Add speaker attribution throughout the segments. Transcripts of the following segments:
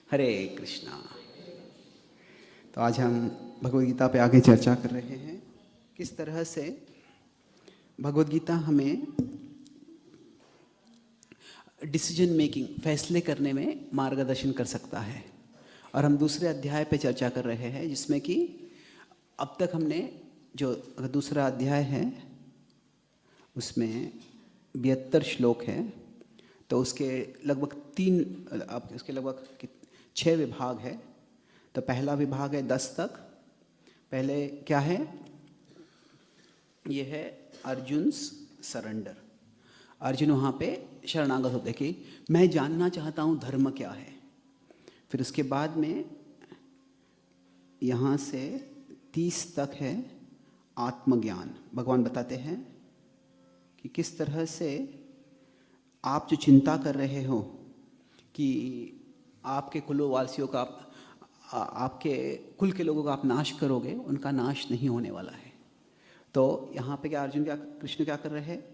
Speaker 1: हरे कृष्णा। तो आज हम भगवद गीता पे आगे चर्चा कर रहे हैं। किस तरह से भगवद गीता हमें डिसीजन मेकिंग, फैसले करने में मार्गदर्शन कर सकता है। और हम दूसरे अध्याय पे चर्चा कर रहे हैं, जिसमें कि अब तक हमने जो दूसरा अध्याय है उसमें 72 श्लोक है। तो उसके लगभग 6 विभाग है। तो पहला विभाग है 10 तक। पहले क्या है? ये है अर्जुन सरेंडर। अर्जुन वहाँ पे शरणागत होते कि मैं जानना चाहता हूँ धर्म क्या है। फिर उसके बाद में यहाँ से 30 तक है आत्मज्ञान। भगवान बताते हैं कि किस तरह से आप जो चिंता कर रहे हो कि आपके कुलवासियों का, आपके कुल के लोगों का आप नाश करोगे, उनका नाश नहीं होने वाला है। तो यहाँ पे कृष्ण क्या कर रहे हैं?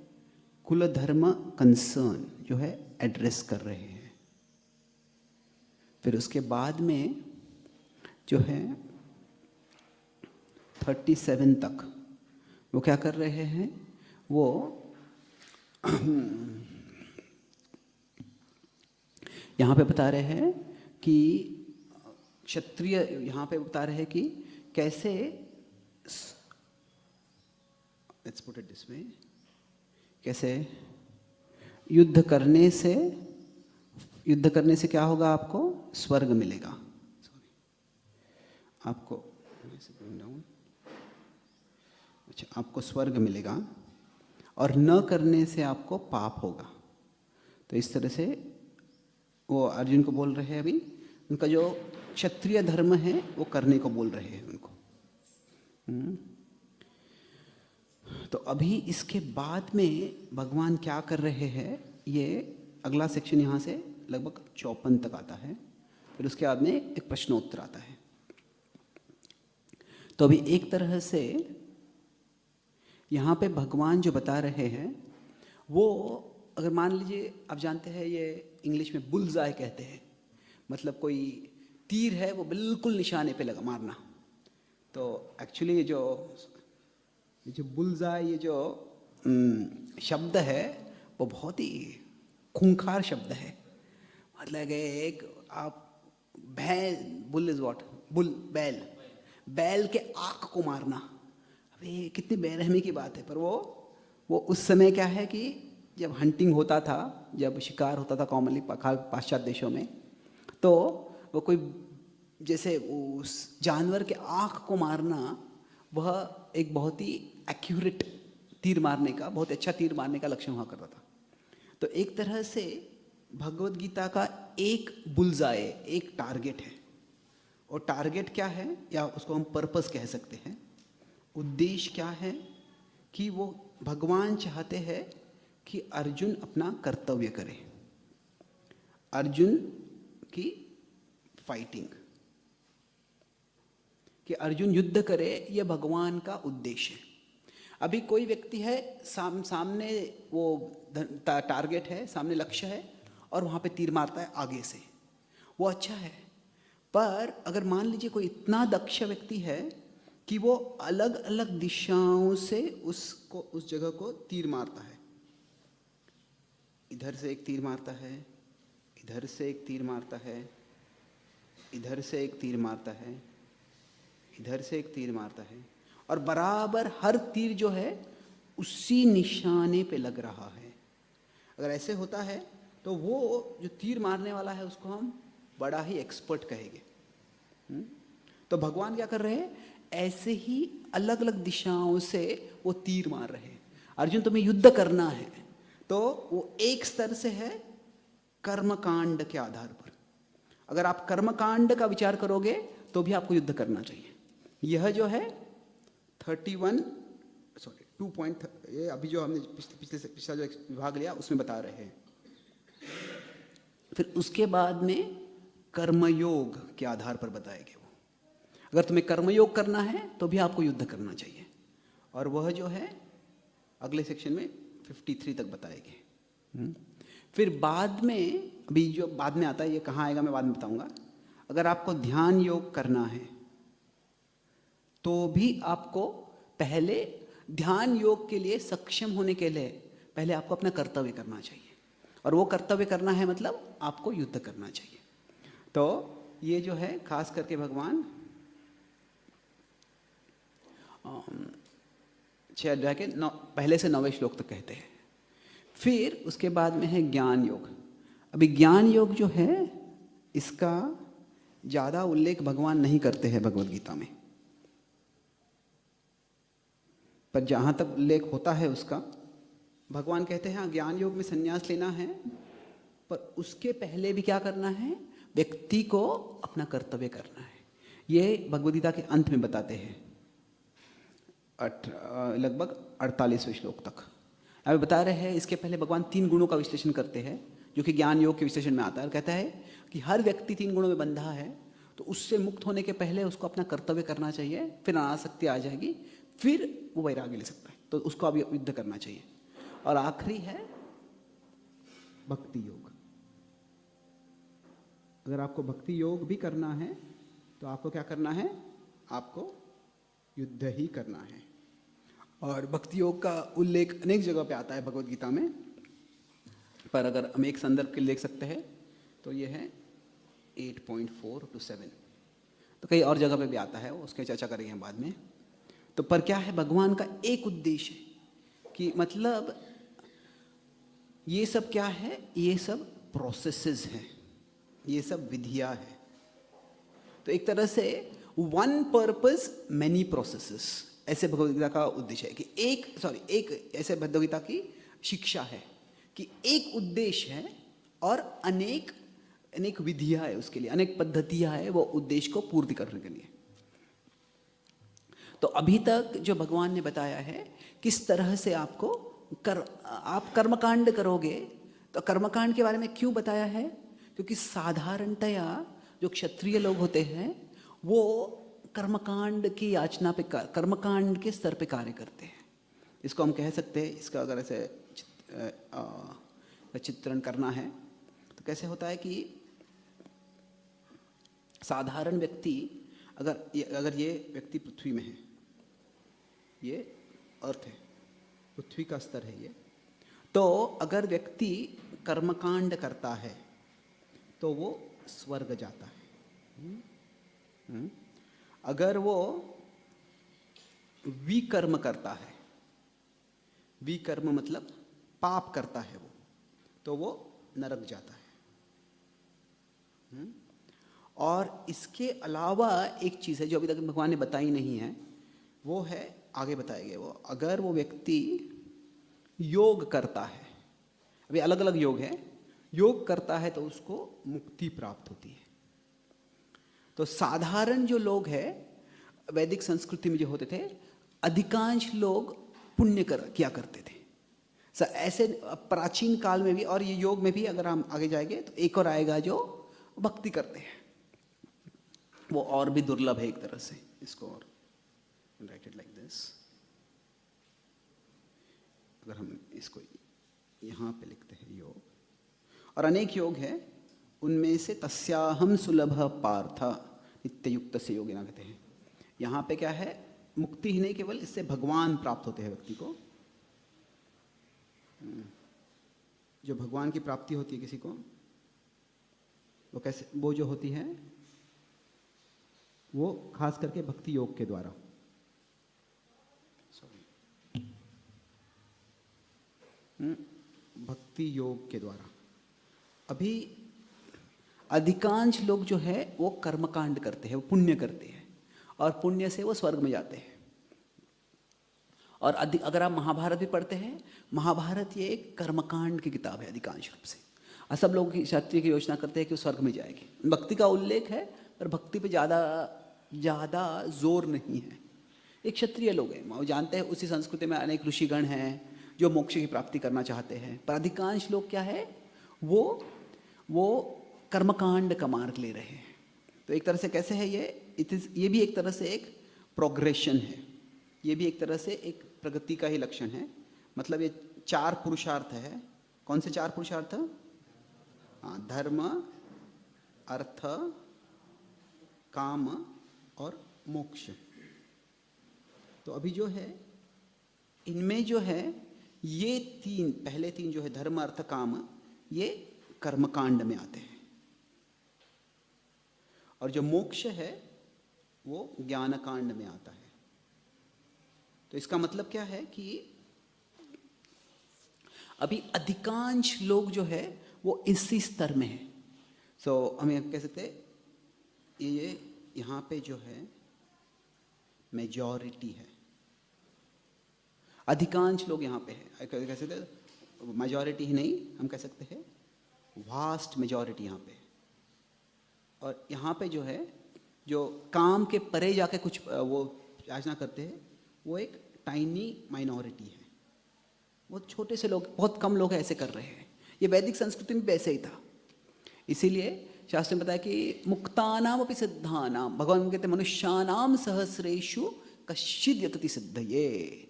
Speaker 1: कुल धर्म कंसर्न जो है एड्रेस कर रहे हैं। फिर उसके बाद में जो है 37 तक वो क्या कर रहे हैं? वो यहाँ पे बता रहे हैं कि क्षत्रिय, यहाँ पे बता रहे हैं कि कैसे, let's put it this way, कैसे युद्ध करने से क्या होगा? आपको स्वर्ग मिलेगा। आपको स्वर्ग मिलेगा और न करने से आपको पाप होगा। तो इस तरह से वो अर्जुन को बोल रहे हैं, अभी उनका जो क्षत्रिय धर्म है वो करने को बोल रहे हैं उनको। तो अभी इसके बाद में भगवान क्या कर रहे हैं? ये अगला सेक्शन यहाँ से लगभग 54 तक आता है। फिर उसके बाद में एक प्रश्नोत्तर आता है। तो अभी एक तरह से यहाँ पे भगवान जो बता रहे हैं वो, अगर मान लीजिए, आप जानते हैं ये इंग्लिश में बुल्स आई कहते हैं, मतलब कोई तीर है वो बिल्कुल निशाने पे लगा मारना। तो एक्चुअली ये जो बुल्स आई, ये जो शब्द है वो बहुत ही खूंखार शब्द है। मतलब एक आप बुल इज व्हाट? बैल के आँख को मारना, अबे कितनी बेरहमी की बात है। पर वो उस समय क्या है कि जब हंटिंग होता था, जब शिकार होता था कॉमनली पाश्चात्य देशों में, तो वो कोई जैसे उस जानवर के आँख को मारना, वह एक बहुत ही एक्यूरेट तीर मारने का, बहुत अच्छा तीर मारने का लक्षण हुआ करता था। तो एक तरह से भगवद गीता का एक बुल्सआई, एक टारगेट है। और टारगेट क्या है, या उसको हम पर्पस कह सकते हैं, उद्देश्य क्या है कि वो भगवान चाहते हैं कि अर्जुन अपना कर्तव्य करे, अर्जुन की फाइटिंग, कि अर्जुन युद्ध करे, यह भगवान का उद्देश्य है। अभी कोई व्यक्ति है सामने, वो टारगेट है, सामने लक्ष्य है, और वहाँ पे तीर मारता है आगे से, वो अच्छा है। पर अगर मान लीजिए कोई इतना दक्ष व्यक्ति है कि वो अलग अलग दिशाओं से उस जगह को तीर मारता है, इधर से एक तीर मारता है, इधर से एक तीर मारता है, इधर से एक तीर मारता है, इधर से एक तीर मारता है, और बराबर हर तीर जो है उसी निशाने पे लग रहा है। अगर ऐसे होता है तो वो जो तीर मारने वाला है उसको हम बड़ा ही एक्सपर्ट कहेंगे। तो भगवान क्या कर रहे हैं? ऐसे ही अलग अलग दिशाओं से वो तीर मार रहे हैं। अर्जुन, तुम्हें युद्ध करना है, तो वो एक स्तर से है कर्मकांड के आधार पर। अगर आप कर्मकांड का विचार करोगे तो भी आपको युद्ध करना चाहिए। यह जो है 2 ये अभी जो हमने पिछला जो विभाग लिया उसमें बता रहे हैं। फिर उसके बाद में कर्मयोग के आधार पर बताएंगे वो। अगर तुम्हें कर्मयोग करना है तो भी आपको युद्ध करना चाहिए, और वह जो है अगले सेक्शन में 53 तक बताएंगे। फिर बाद में, अभी जो बाद में आता है, ये कहाँ आएगा मैं बाद में बताऊंगा। अगर आपको ध्यान योग करना है तो भी आपको पहले ध्यान योग के लिए सक्षम होने के लिए पहले आपको अपना कर्तव्य करना चाहिए, और वो कर्तव्य करना है मतलब आपको युद्ध करना चाहिए। तो ये जो है खास करके भगवान 6 अध्याय के पहले से 9वें श्लोक तक कहते हैं। फिर उसके बाद में है ज्ञान योग। अभी ज्ञान योग जो है इसका ज़्यादा उल्लेख भगवान नहीं करते हैं भगवद गीता में, पर जहाँ तक उल्लेख होता है उसका भगवान कहते हैं हाँ ज्ञान योग में संन्यास लेना है, पर उसके पहले भी क्या करना है, व्यक्ति को अपना कर्तव्य करना है। ये भगवद गीता के अंत में बताते हैं लगभग 48वें श्लोक तक अभी बता रहे हैं। इसके पहले भगवान 3 गुणों का विश्लेषण करते हैं जो कि ज्ञान योग के विश्लेषण में आता है, और कहता है कि हर व्यक्ति 3 गुणों में बंधा है, तो उससे मुक्त होने के पहले उसको अपना कर्तव्य करना चाहिए, फिर अनासक्ति आ जाएगी, फिर वो वैराग्य ले सकता है, तो उसको अब युद्ध करना चाहिए। और आखिरी है भक्ति योग। अगर आपको भक्ति योग भी करना है तो आपको क्या करना है, आपको युद्ध ही करना है। और भक्ति योग का उल्लेख अनेक जगह पे आता है भगवद गीता में, पर अगर हम एक संदर्भ के लिए देख सकते हैं तो ये है 8.4 to 7, तो कई और जगह पे भी आता है, उसकी चर्चा करेंगे हम बाद में। तो पर क्या है, भगवान का एक उद्देश्य है कि मतलब ये सब क्या है, ये सब प्रोसेसेस हैं, ये सब विधियां हैं। तो एक तरह से वन पर्पस मैनी प्रोसेसेस, ऐसे भगवद गीता का उद्देश्य है कि एक ऐसे भगवद गीता की शिक्षा है कि एक उद्देश्य है और अनेक विधियां है, उसके लिए अनेक पद्धतियां है वो उद्देश्य को पूर्ति करने के लिए। तो अभी तक जो भगवान ने बताया है किस तरह से आप कर्मकांड करोगे, तो कर्मकांड के बारे में क्यों बताया है, क्योंकि साधारणतया जो क्षत्रिय लोग होते हैं वो कर्मकांड की याचना पे, कर्मकांड के स्तर पे कार्य करते हैं। इसको हम कह सकते हैं, इसका अगर ऐसे चित्रण करना है तो कैसे होता है कि साधारण व्यक्ति, अगर ये व्यक्ति पृथ्वी में है, ये अर्थ है, पृथ्वी का स्तर है ये, तो अगर व्यक्ति कर्मकांड करता है तो वो स्वर्ग जाता है। अगर वो विकर्म करता है, विकर्म मतलब पाप करता है वो, तो वो नरक जाता है। और इसके अलावा एक चीज़ है जो अभी तक भगवान ने बताई नहीं है, वो है आगे बताएंगे। वो अगर वो व्यक्ति योग करता है, अभी अलग अलग योग है, योग करता है तो उसको मुक्ति प्राप्त होती है। तो साधारण जो लोग हैं वैदिक संस्कृति में जो होते थे, अधिकांश लोग पुण्य किया करते थे। ऐसे प्राचीन काल में भी और ये योग में भी अगर हम आगे जाएंगे तो एक और आएगा जो भक्ति करते हैं, वो और भी दुर्लभ है एक तरह से। इसको और राइट इट लाइक दिस, अगर हम इसको यहाँ पे लिखते हैं योग, और अनेक योग है, उनमें से तस्याहम सुलभ पार्थ नित्ययुक्त से योगिना कहते हैं। यहाँ पे क्या है, मुक्ति ही नहीं, केवल इससे भगवान प्राप्त होते हैं व्यक्ति को। जो भगवान की प्राप्ति होती है किसी को, वो कैसे, वो जो होती है वो खास करके भक्ति योग के द्वारा। भक्ति योग के द्वारा। अभी अधिकांश लोग जो है वो कर्मकांड करते हैं, वो पुण्य करते हैं, और पुण्य से वो स्वर्ग में जाते हैं। और अगर आप महाभारत भी पढ़ते हैं, महाभारत ये एक कर्मकांड की किताब है अधिकांश रूप से, और सब लोग क्षत्रिय की योजना करते हैं कि वो स्वर्ग में जाएगी। भक्ति का उल्लेख है पर भक्ति पे ज़्यादा जोर नहीं है। एक क्षत्रिय लोग हैं, वो जानते हैं उसी संस्कृति में अनेक ऋषिगण हैं जो मोक्ष की प्राप्ति करना चाहते हैं, पर अधिकांश लोग क्या है, वो कर्मकांड का मार्ग ले रहे हैं। तो एक तरह से कैसे है ये भी एक तरह से एक प्रोग्रेशन है, ये भी एक तरह से एक प्रगति का ही लक्षण है। मतलब ये 4 पुरुषार्थ है। कौन से 4 पुरुषार्थ? हाँ, धर्म, अर्थ, काम और मोक्ष। तो अभी जो है इनमें जो है ये तीन, पहले तीन जो है धर्म अर्थ काम, ये कर्मकांड में आते हैं, और जो मोक्ष है वो ज्ञान कांड में आता है। तो इसका मतलब क्या है कि अभी अधिकांश लोग जो है वो इसी स्तर में है। सो हमें कह सकते हैं ये यहाँ पे जो है मेजॉरिटी है, अधिकांश लोग यहाँ पे है, कह सकते हैं मेजॉरिटी ही नहीं, हम कह सकते हैं वास्ट मेजॉरिटी यहाँ पे। और यहाँ पे जो है जो काम के परे जाके कुछ वो याचना करते हैं वो एक टाइनी माइनॉरिटी है, बहुत छोटे से लोग, बहुत कम लोग ऐसे कर रहे हैं। ये वैदिक संस्कृति में वैसे ही था। इसीलिए शास्त्र में बताया कि मुक्तानाम अपि सिद्धानाम, भगवान कहते हैं मनुष्यानाम सहस्रेषु कश्चिद् यतति सिद्धये।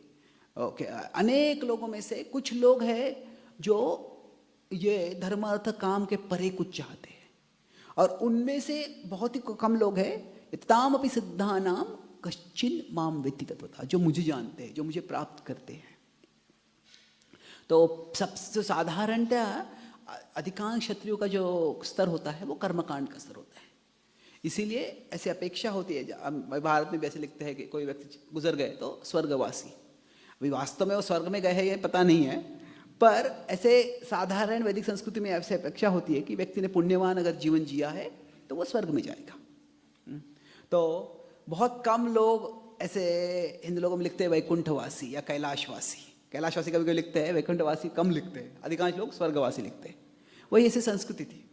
Speaker 1: ओके, अनेक लोगों में से कुछ लोग हैं जो ये धर्म अर्थ काम के परे कुछ चाहते हैं, और उनमें से बहुत ही कम लोग हैं ताम अपि सिद्धानाम कश्चिन् माम वेत्ति तत्वतः, जो मुझे जानते हैं, जो मुझे प्राप्त करते हैं। तो सबसे साधारणतः अधिकांश क्षत्रियों का जो स्तर होता है वो कर्मकांड का स्तर होता है। इसीलिए ऐसी अपेक्षा होती है, भारत में भी ऐसे लिखते हैं कि कोई व्यक्ति गुजर गए तो स्वर्गवासी। अभी वास्तव में वो स्वर्ग में गए हैं ये पता नहीं है, पर ऐसे साधारण वैदिक संस्कृति में ऐसे अपेक्षा होती है कि व्यक्ति ने पुण्यवान अगर जीवन जिया है तो वो स्वर्ग में जाएगा। तो बहुत कम लोग ऐसे हिंदू लोगों में लिखते हैं वैकुंठवासी या कैलाशवासी। कैलाशवासी कभी कभी लिखते हैं, वैकुंठवासी कम लिखते हैं, अधिकांश लोग स्वर्गवासी लिखते हैं। वही ऐसी संस्कृति थी।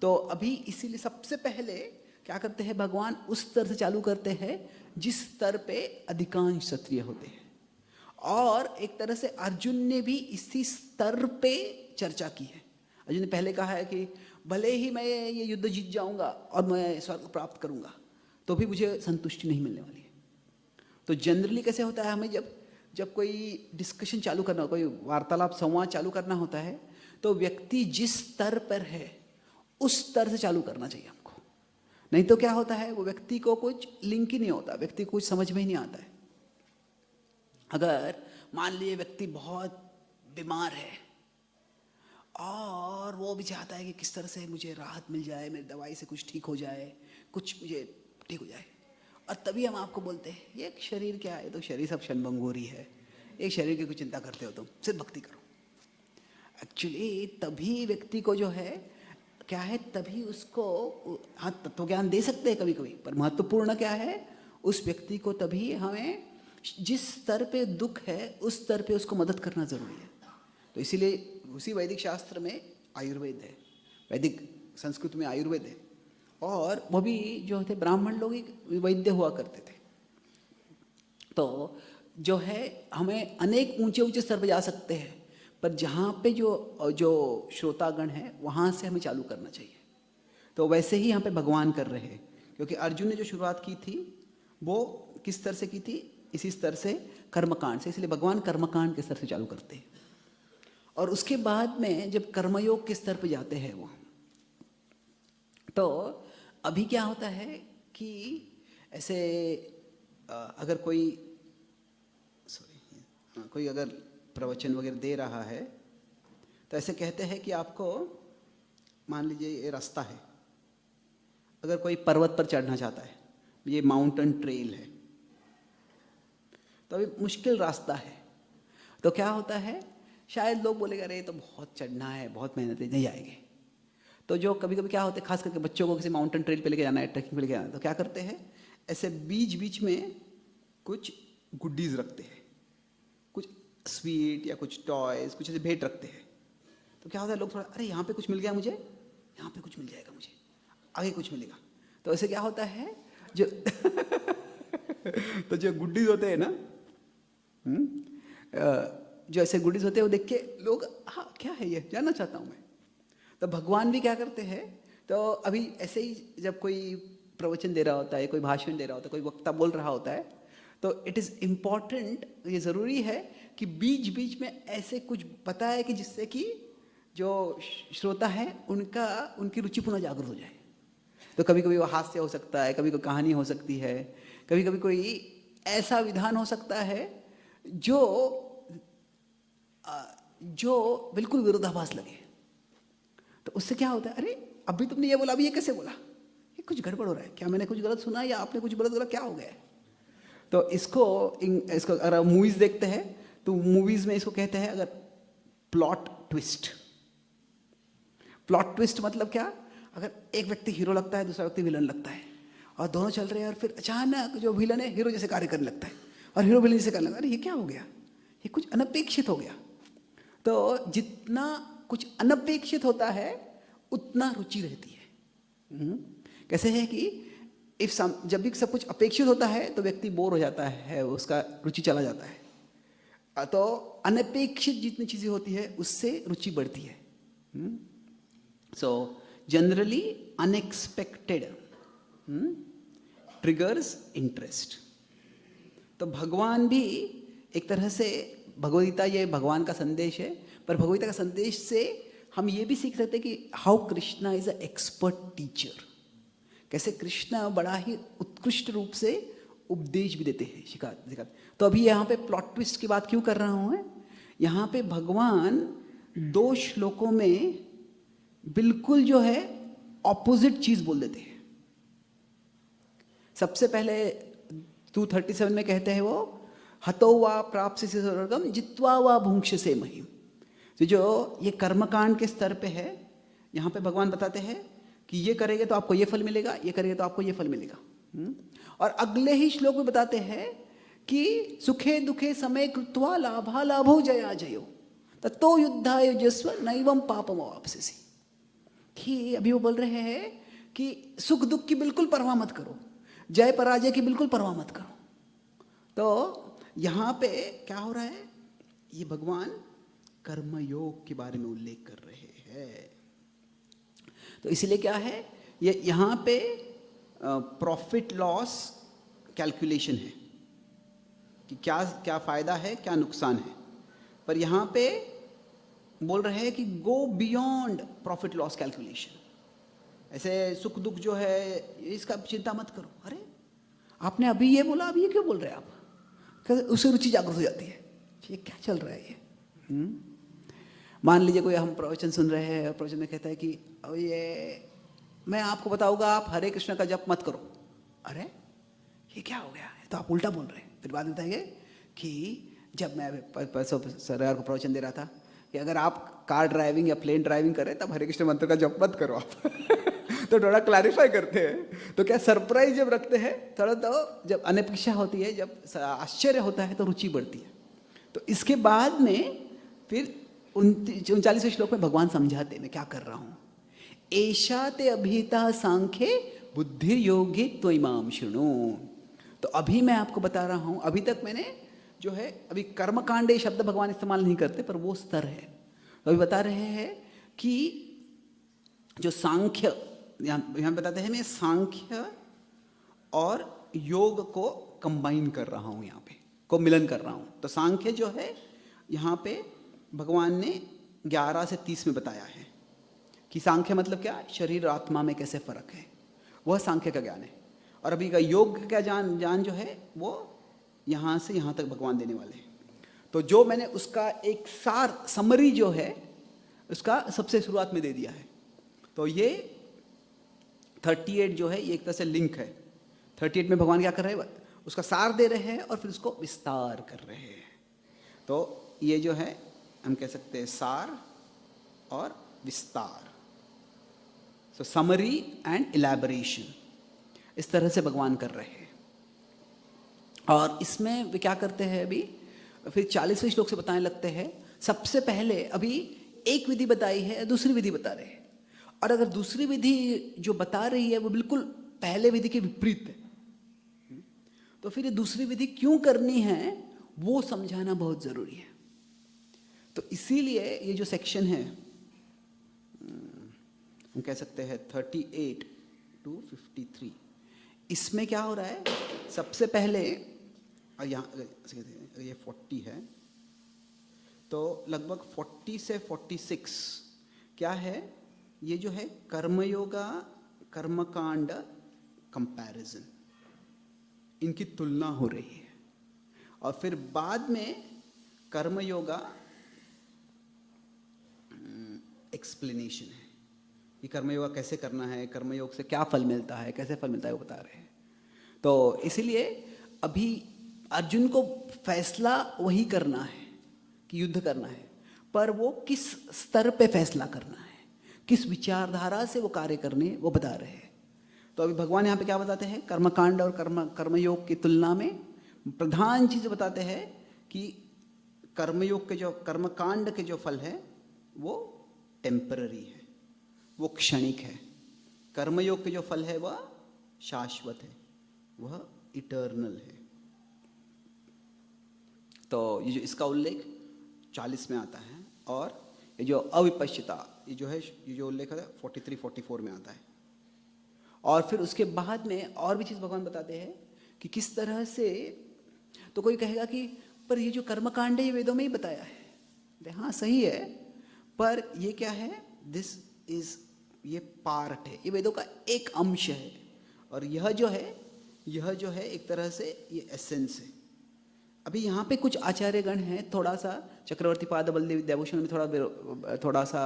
Speaker 1: तो अभी इसीलिए सबसे पहले क्या करते हैं, भगवान उस स्तर से चालू करते हैं जिस स्तर पे अधिकांश क्षत्रिय होते हैं। और एक तरह से अर्जुन ने भी इसी स्तर पे चर्चा की है। अर्जुन ने पहले कहा है कि भले ही मैं ये युद्ध जीत जाऊंगा और मैं स्वर्ग प्राप्त करूंगा तो भी मुझे संतुष्टि नहीं मिलने वाली है। तो जनरली कैसे होता है, हमें जब कोई डिस्कशन चालू करना, कोई वार्तालाप संवाद चालू करना होता है तो व्यक्ति जिस स्तर पर है उस स्तर से चालू करना चाहिए हमको। नहीं तो क्या होता है, वो व्यक्ति को कुछ लिंक ही नहीं होता, व्यक्ति को कुछ समझ में ही नहीं आता है। अगर मान लीजिए व्यक्ति बहुत बीमार है और वो भी चाहता है कि किस तरह से मुझे राहत मिल जाए, मेरी दवाई से कुछ ठीक हो जाए, कुछ मुझे ठीक हो जाए, और तभी हम आपको बोलते हैं ये शरीर क्या है, तो शरीर सब क्षणभंगुरी है, एक शरीर की कुछ चिंता करते हो तुम, सिर्फ भक्ति करो। एक्चुअली तभी व्यक्ति को जो है क्या है, तभी उसको हाँ तत्व ज्ञान दे सकते हैं कभी कभी, पर महत्वपूर्ण क्या है, उस व्यक्ति को तभी हमें जिस स्तर पे दुख है उस स्तर पे उसको मदद करना जरूरी है। तो इसीलिए उसी वैदिक शास्त्र में आयुर्वेद है, वैदिक संस्कृत में आयुर्वेद है, और वो भी जो थे ब्राह्मण लोग ही वैद्य हुआ करते थे। तो जो है हमें अनेक ऊंचे ऊंचे स्तर पर जा सकते हैं, पर जहाँ पे जो श्रोतागण है वहाँ से हमें चालू करना चाहिए। तो वैसे ही यहाँ पे भगवान कर रहे हैं, क्योंकि अर्जुन ने जो शुरुआत की थी वो किस स्तर से की थी, इसी स्तर से, कर्मकांड से। इसलिए भगवान कर्मकांड के स्तर से चालू करते हैं, और उसके बाद में जब कर्मयोग के स्तर पर जाते हैं वो, तो अभी क्या होता है कि ऐसे अगर कोई अगर प्रवचन वगैरह दे रहा है तो ऐसे कहते हैं कि आपको, मान लीजिए ये रास्ता है, अगर कोई पर्वत पर चढ़ना चाहता है, ये माउंटेन ट्रेल है, तो अभी मुश्किल रास्ता है, तो क्या होता है, शायद लोग बोलेगा अरे तो बहुत चढ़ना है, बहुत मेहनत है, नहीं जाएंगे। तो जो कभी कभी क्या होता है, खास करके बच्चों को किसी माउंटेन ट्रेल पे लेके जाना है, ट्रैकिंग पे लेके जाना है, तो क्या करते हैं, ऐसे बीच बीच में कुछ गुड्डीज रखते हैं, कुछ स्वीट या कुछ टॉयज, कुछ ऐसे भेंट रखते हैं। तो क्या होता है, लोग थोड़ा अरे यहाँ पे कुछ मिल गया मुझे, यहाँ पे कुछ मिल जाएगा मुझे, आगे कुछ मिलेगा। तो ऐसे क्या होता है, जो तो जो गुड्डीज होते हैं ना, जो ऐसे गुड्डीज होते हैं वो देख के लोग हाँ क्या है ये, जानना चाहता हूँ मैं। तो भगवान भी क्या करते हैं, तो अभी ऐसे ही जब कोई प्रवचन दे रहा होता है, कोई भाषण दे रहा होता है, कोई वक्ता बोल रहा होता है, तो इट इज़ इम्पॉर्टेंट, ये ज़रूरी है कि बीच बीच में ऐसे कुछ बताए कि जिससे कि जो श्रोता है उनकी रुचि पुनः जागृत हो जाए। तो कभी कभी वो हास्य हो सकता है, कभी कोई कहानी हो सकती है, कभी कभी कोई ऐसा विधान हो सकता है जो जो बिल्कुल विरोधाभास लगे। तो उससे क्या होता है, अरे अभी तुमने ये बोला, अभी ये कैसे बोला, ये कुछ गड़बड़ हो रहा है, क्या मैंने कुछ गलत सुना या आपने कुछ गलत बोला, क्या हो गया है? तो इसको अगर आप मूवीज देखते हैं तो मूवीज में इसको कहते हैं अगर प्लॉट ट्विस्ट। प्लॉट ट्विस्ट मतलब क्या, अगर एक व्यक्ति हीरो लगता है, दूसरा व्यक्ति विलन लगता है, और दोनों चल रहे हैं, और फिर अचानक जो विलन है हीरो जैसे कार्य करने लगता है और हीरो विलन जैसे करने लगता है, अरे ये क्या हो गया, ये कुछ अनपेक्षित हो गया। तो जितना कुछ अनपेक्षित होता है उतना रुचि रहती है। कैसे है कि जब भी सब कुछ अपेक्षित होता है तो व्यक्ति बोर हो जाता है, उसका रुचि चला जाता है। तो अनपेक्षित जितनी चीजें होती है उससे रुचि बढ़ती है। So generally unexpected triggers interest. तो भगवान भी एक तरह से, भगवद्गीता ये भगवान का संदेश है, पर भगवद्गीता का संदेश से हम ये भी सीख सकते हैं कि how Krishna is a expert teacher. कैसे कृष्णा बड़ा ही उत्कृष्ट रूप से उपदेश भी देते हैं, सिखाते। तो अभी यहाँ पे प्लॉट ट्विस्ट की बात क्यों कर रहा हूँ मैं, यहाँ पे भगवान 2 श्लोकों में बिल्कुल जो है ऑपोजिट चीज बोल देते हैं। सबसे पहले 237 में कहते हैं वो, हतो वा प्राप्स्यसि स्वर्गम जित्वा वा भुंक्ष्यसे महीम। तो जो ये कर्मकांड के स्तर पे है, यहाँ पे भगवान बताते हैं कि ये करेंगे तो आपको ये फल मिलेगा, ये करेंगे तो आपको ये फल मिलेगा। और अगले ही श्लोक में बताते हैं कि सुखे दुखे समय कृत्वा लाभा लाभो जया जयो ततो युद्धाय युजस्व नैवं पापम अवाप्स्यसि। कि अभी वो बोल रहे हैं कि सुख दुख की बिल्कुल परवाह मत करो, जय पराजय की बिल्कुल परवाह मत करो। तो यहाँ पे क्या हो रहा है, ये भगवान कर्मयोग के बारे में उल्लेख कर रहे हैं। तो इसलिए क्या है, ये यहाँ पे प्रॉफिट लॉस कैलकुलेशन है कि क्या क्या फायदा है, क्या नुकसान है। पर यहाँ पे बोल रहे हैं कि go beyond profit loss calculation. ऐसे सुख दुख जो है इसका चिंता मत करो, अरे आपने अभी ये बोला, अभी ये क्यों बोल रहे हैं आप, उससे रुचि जागृत हो जाती है, ये क्या चल रहा है ये। मान लीजिए कोई हम प्रवचन सुन रहे हैं, प्रवचन में कहता है कि ये मैं आपको बताऊंगा, आप हरे कृष्ण का जप मत करो। अरे ये क्या हो गया, तो आप उल्टा बोल रहे हैं। फिर बाद में बताएंगे कि जब मैं परसों सरदार को प्रवचन दे रहा था कि अगर आप कार ड्राइविंग या प्लेन ड्राइविंग करें तब हरे कृष्ण मंत्र का जप मत करो आप। तो थोड़ा क्लैरिफाई करते हैं। तो क्या सरप्राइज जब रखते हैं थोड़ा, तो जब अनपेक्षा होती है, जब आश्चर्य होता है तो रुचि बढ़ती है। तो इसके बाद में फिर 39वें श्लोक में भगवान समझाते मैं क्या कर रहा हूँ। एषा ते अभिता सांख्ये बुद्धि योगी त्वयिमाम शृणु। तो अभी मैं आपको बता रहा हूँ, अभी तक मैंने जो है, अभी कर्मकांडे शब्द भगवान इस्तेमाल नहीं करते, पर वो स्तर है। तो अभी बता रहे हैं कि जो सांख्य, यहाँ बताते हैं मैं सांख्य और योग को कंबाइन कर रहा हूँ, यहाँ पे को मिलन कर रहा हूँ। तो सांख्य जो है यहाँ पे भगवान ने 11 से 30 में बताया है कि सांख्य मतलब क्या, शरीर और आत्मा में कैसे फर्क है, वह सांख्य का ज्ञान है। और अभी का योग का ज्ञान जो है वो यहाँ से यहाँ तक भगवान देने वाले हैं। तो जो मैंने उसका एक सार समरी जो है उसका सबसे शुरुआत में दे दिया है। तो ये 38 जो है ये एक तरह से लिंक है। 38 में भगवान क्या कर रहे हैं, उसका सार दे रहे हैं और फिर उसको विस्तार कर रहे हैं। तो ये जो है हम कह सकते हैं सार और विस्तार, सो समरी एंड इलैबोरेशन, इस तरह से भगवान कर रहे हैं। और इसमें वे क्या करते हैं, अभी फिर 40वें श्लोक से बताने लगते हैं। सबसे पहले अभी एक विधि बताई है, दूसरी विधि बता रहे हैं। और अगर दूसरी विधि जो बता रही है वो बिल्कुल पहले विधि के विपरीत है, तो फिर ये दूसरी विधि क्यों करनी है वो समझाना बहुत जरूरी है। तो इसीलिए ये जो सेक्शन है हम कह सकते हैं 38 to 53, इसमें क्या हो रहा है, सबसे पहले यहाँ ये 40 है, तो लगभग 40 से 46 क्या है, ये जो है कर्मयोगा कर्मकांड कंपैरिजन, इनकी तुलना हो रही है। और फिर बाद में कर्मयोगा एक्सप्लेनेशन है कि कर्मयोगा कैसे करना है, कर्मयोग से क्या फल मिलता है, कैसे फल मिलता है, वो बता रहे हैं। तो इसीलिए अभी अर्जुन को फैसला वही करना है कि युद्ध करना है, पर वो किस स्तर पे फैसला करना है, किस विचारधारा से वो कार्य करने, वो बता रहे हैं। तो अभी भगवान यहाँ पे क्या बताते हैं, कर्मकांड और कर्मयोग की तुलना में प्रधान चीज बताते हैं कि कर्मयोग के जो कर्मकांड के जो फल है वो टेम्पररी है, वो क्षणिक है। कर्मयोग के जो फल है वह शाश्वत है, वह इटर्नल है। तो ये जो इसका उल्लेख 40 में आता है, और ये जो अविपश्यता, ये जो है, ये जो उल्लेख है 43-44 में आता है। और फिर उसके बाद में और भी चीज़ भगवान बताते हैं कि किस तरह से, तो कोई कहेगा कि पर ये जो कर्मकांड है ये वेदों में ही बताया है। हाँ सही है, पर ये क्या है, दिस इज, ये पार्ट है, ये वेदों का एक अंश है, और यह जो है एक तरह से ये एसेंस है। अभी यहाँ पे कुछ आचार्यगण हैं, थोड़ा सा चक्रवर्ती पाद बलदेव विद्याभूषण में थोड़ा सा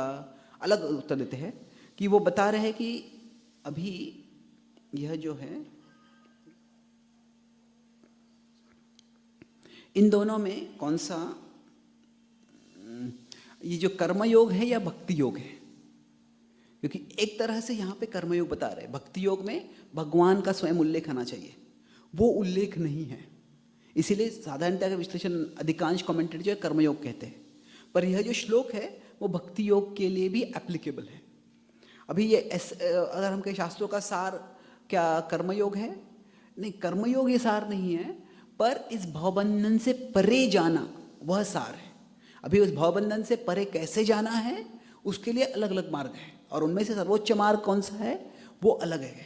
Speaker 1: अलग उत्तर देते हैं कि वो बता रहे हैं कि अभी यह जो है, इन दोनों में कौन सा, ये जो कर्मयोग है या भक्ति योग है, क्योंकि एक तरह से यहाँ पे कर्मयोग बता रहे हैं, भक्ति योग में भगवान का स्वयं उल्लेख आना चाहिए, वो उल्लेख नहीं है। इसीलिए साधारणतः का विश्लेषण अधिकांश कमेंटेटर जो है कर्मयोग कहते हैं, पर यह जो श्लोक है वो भक्ति योग के लिए भी एप्लीकेबल है। अभी ये अगर हम कहें शास्त्रों का सार क्या कर्मयोग है, नहीं, कर्मयोग ये सार नहीं है, पर इस भवबंधन से परे जाना वह सार है। अभी उस भवबंधन से परे कैसे जाना है उसके लिए अलग अलग मार्ग है, और उनमें से सर्वोच्च मार्ग कौन सा है वो अलग है।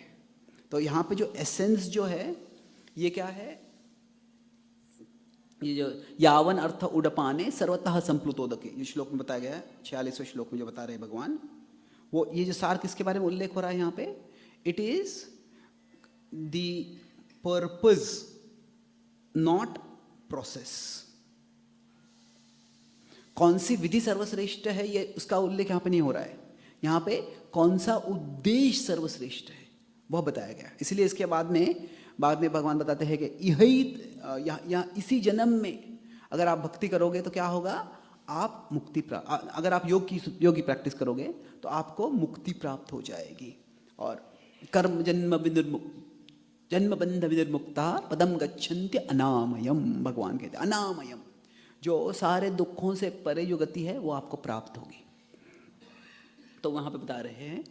Speaker 1: तो यहाँ पे जो एसेंस जो है ये क्या है, ये जो यावन अर्थ उड़पाने सर्वतः संप्लुतोदके, ये श्लोक में बताया गया है 46वें श्लोक में जो बता रहे हैं भगवान, वो ये जो सार किसके बारे में उल्लेख हो रहा है यहाँ पे, it is the purpose not process. कौन सी विधि सर्वश्रेष्ठ है ये उसका उल्लेख यहाँ पे नहीं हो रहा है, यहाँ पे कौन सा उद्देश्य सर्वश्रेष्ठ है वह बताया गया। इसलिए इसके बाद में भगवान बताते हैं कि यही इसी जन्म में अगर आप भक्ति करोगे तो क्या होगा, आप मुक्ति प्राप्त, अगर आप योग की प्रैक्टिस करोगे तो आपको मुक्ति प्राप्त हो जाएगी। और कर्म जन्म बंध विनिर्मुक्ता पदम गच्छन्ति अनामयम, भगवान कहते हैं अनामयम, जो सारे दुखों से परे जो गति है वो आपको प्राप्त होगी। तो वहां पे बता रहे हैं।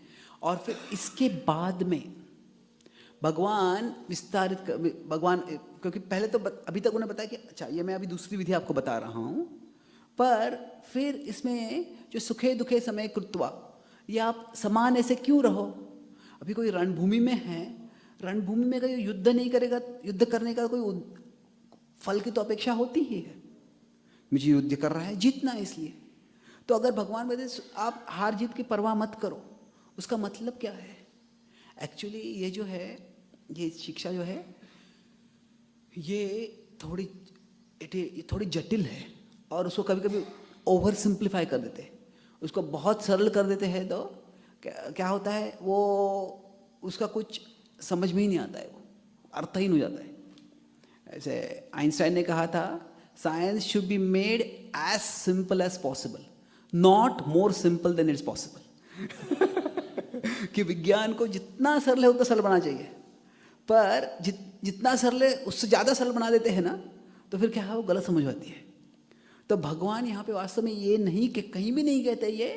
Speaker 1: और फिर इसके बाद में भगवान विस्तारित भगवान, क्योंकि पहले तो अभी तक उन्हें बताया कि अच्छा ये मैं अभी दूसरी विधि आपको बता रहा हूँ, पर फिर इसमें जो सुखे दुखे समय कृत्वा, ये आप समान ऐसे क्यों रहो। अभी कोई रणभूमि में है, रणभूमि में कोई युद्ध नहीं करेगा, युद्ध करने का कोई फल की तो अपेक्षा होती ही है, मुझे युद्ध कर रहा है जीतना है इसलिए। तो अगर भगवान कहते आप हार जीत की परवाह मत करो, उसका मतलब क्या है, एक्चुअली ये जो है, ये शिक्षा जो है ये थोड़ी जटिल है, और उसको कभी कभी ओवर सिंप्लीफाई कर देते हैं, उसको बहुत सरल कर देते हैं। तो क्या होता है, वो उसका कुछ समझ में ही नहीं आता है, वो अर्थहीन हो जाता है। ऐसे आइंस्टाइन ने कहा था, science should be made as simple as possible, not more simple than it's possible. कि विज्ञान को जितना सरल है उतना सरल बनाना चाहिए, पर जितना सरल है उससे ज़्यादा सरल बना देते हैं ना, तो फिर क्या है, वो गलत समझ आती है। तो भगवान यहाँ पे वास्तव में ये नहीं कि कहीं भी नहीं कहते ये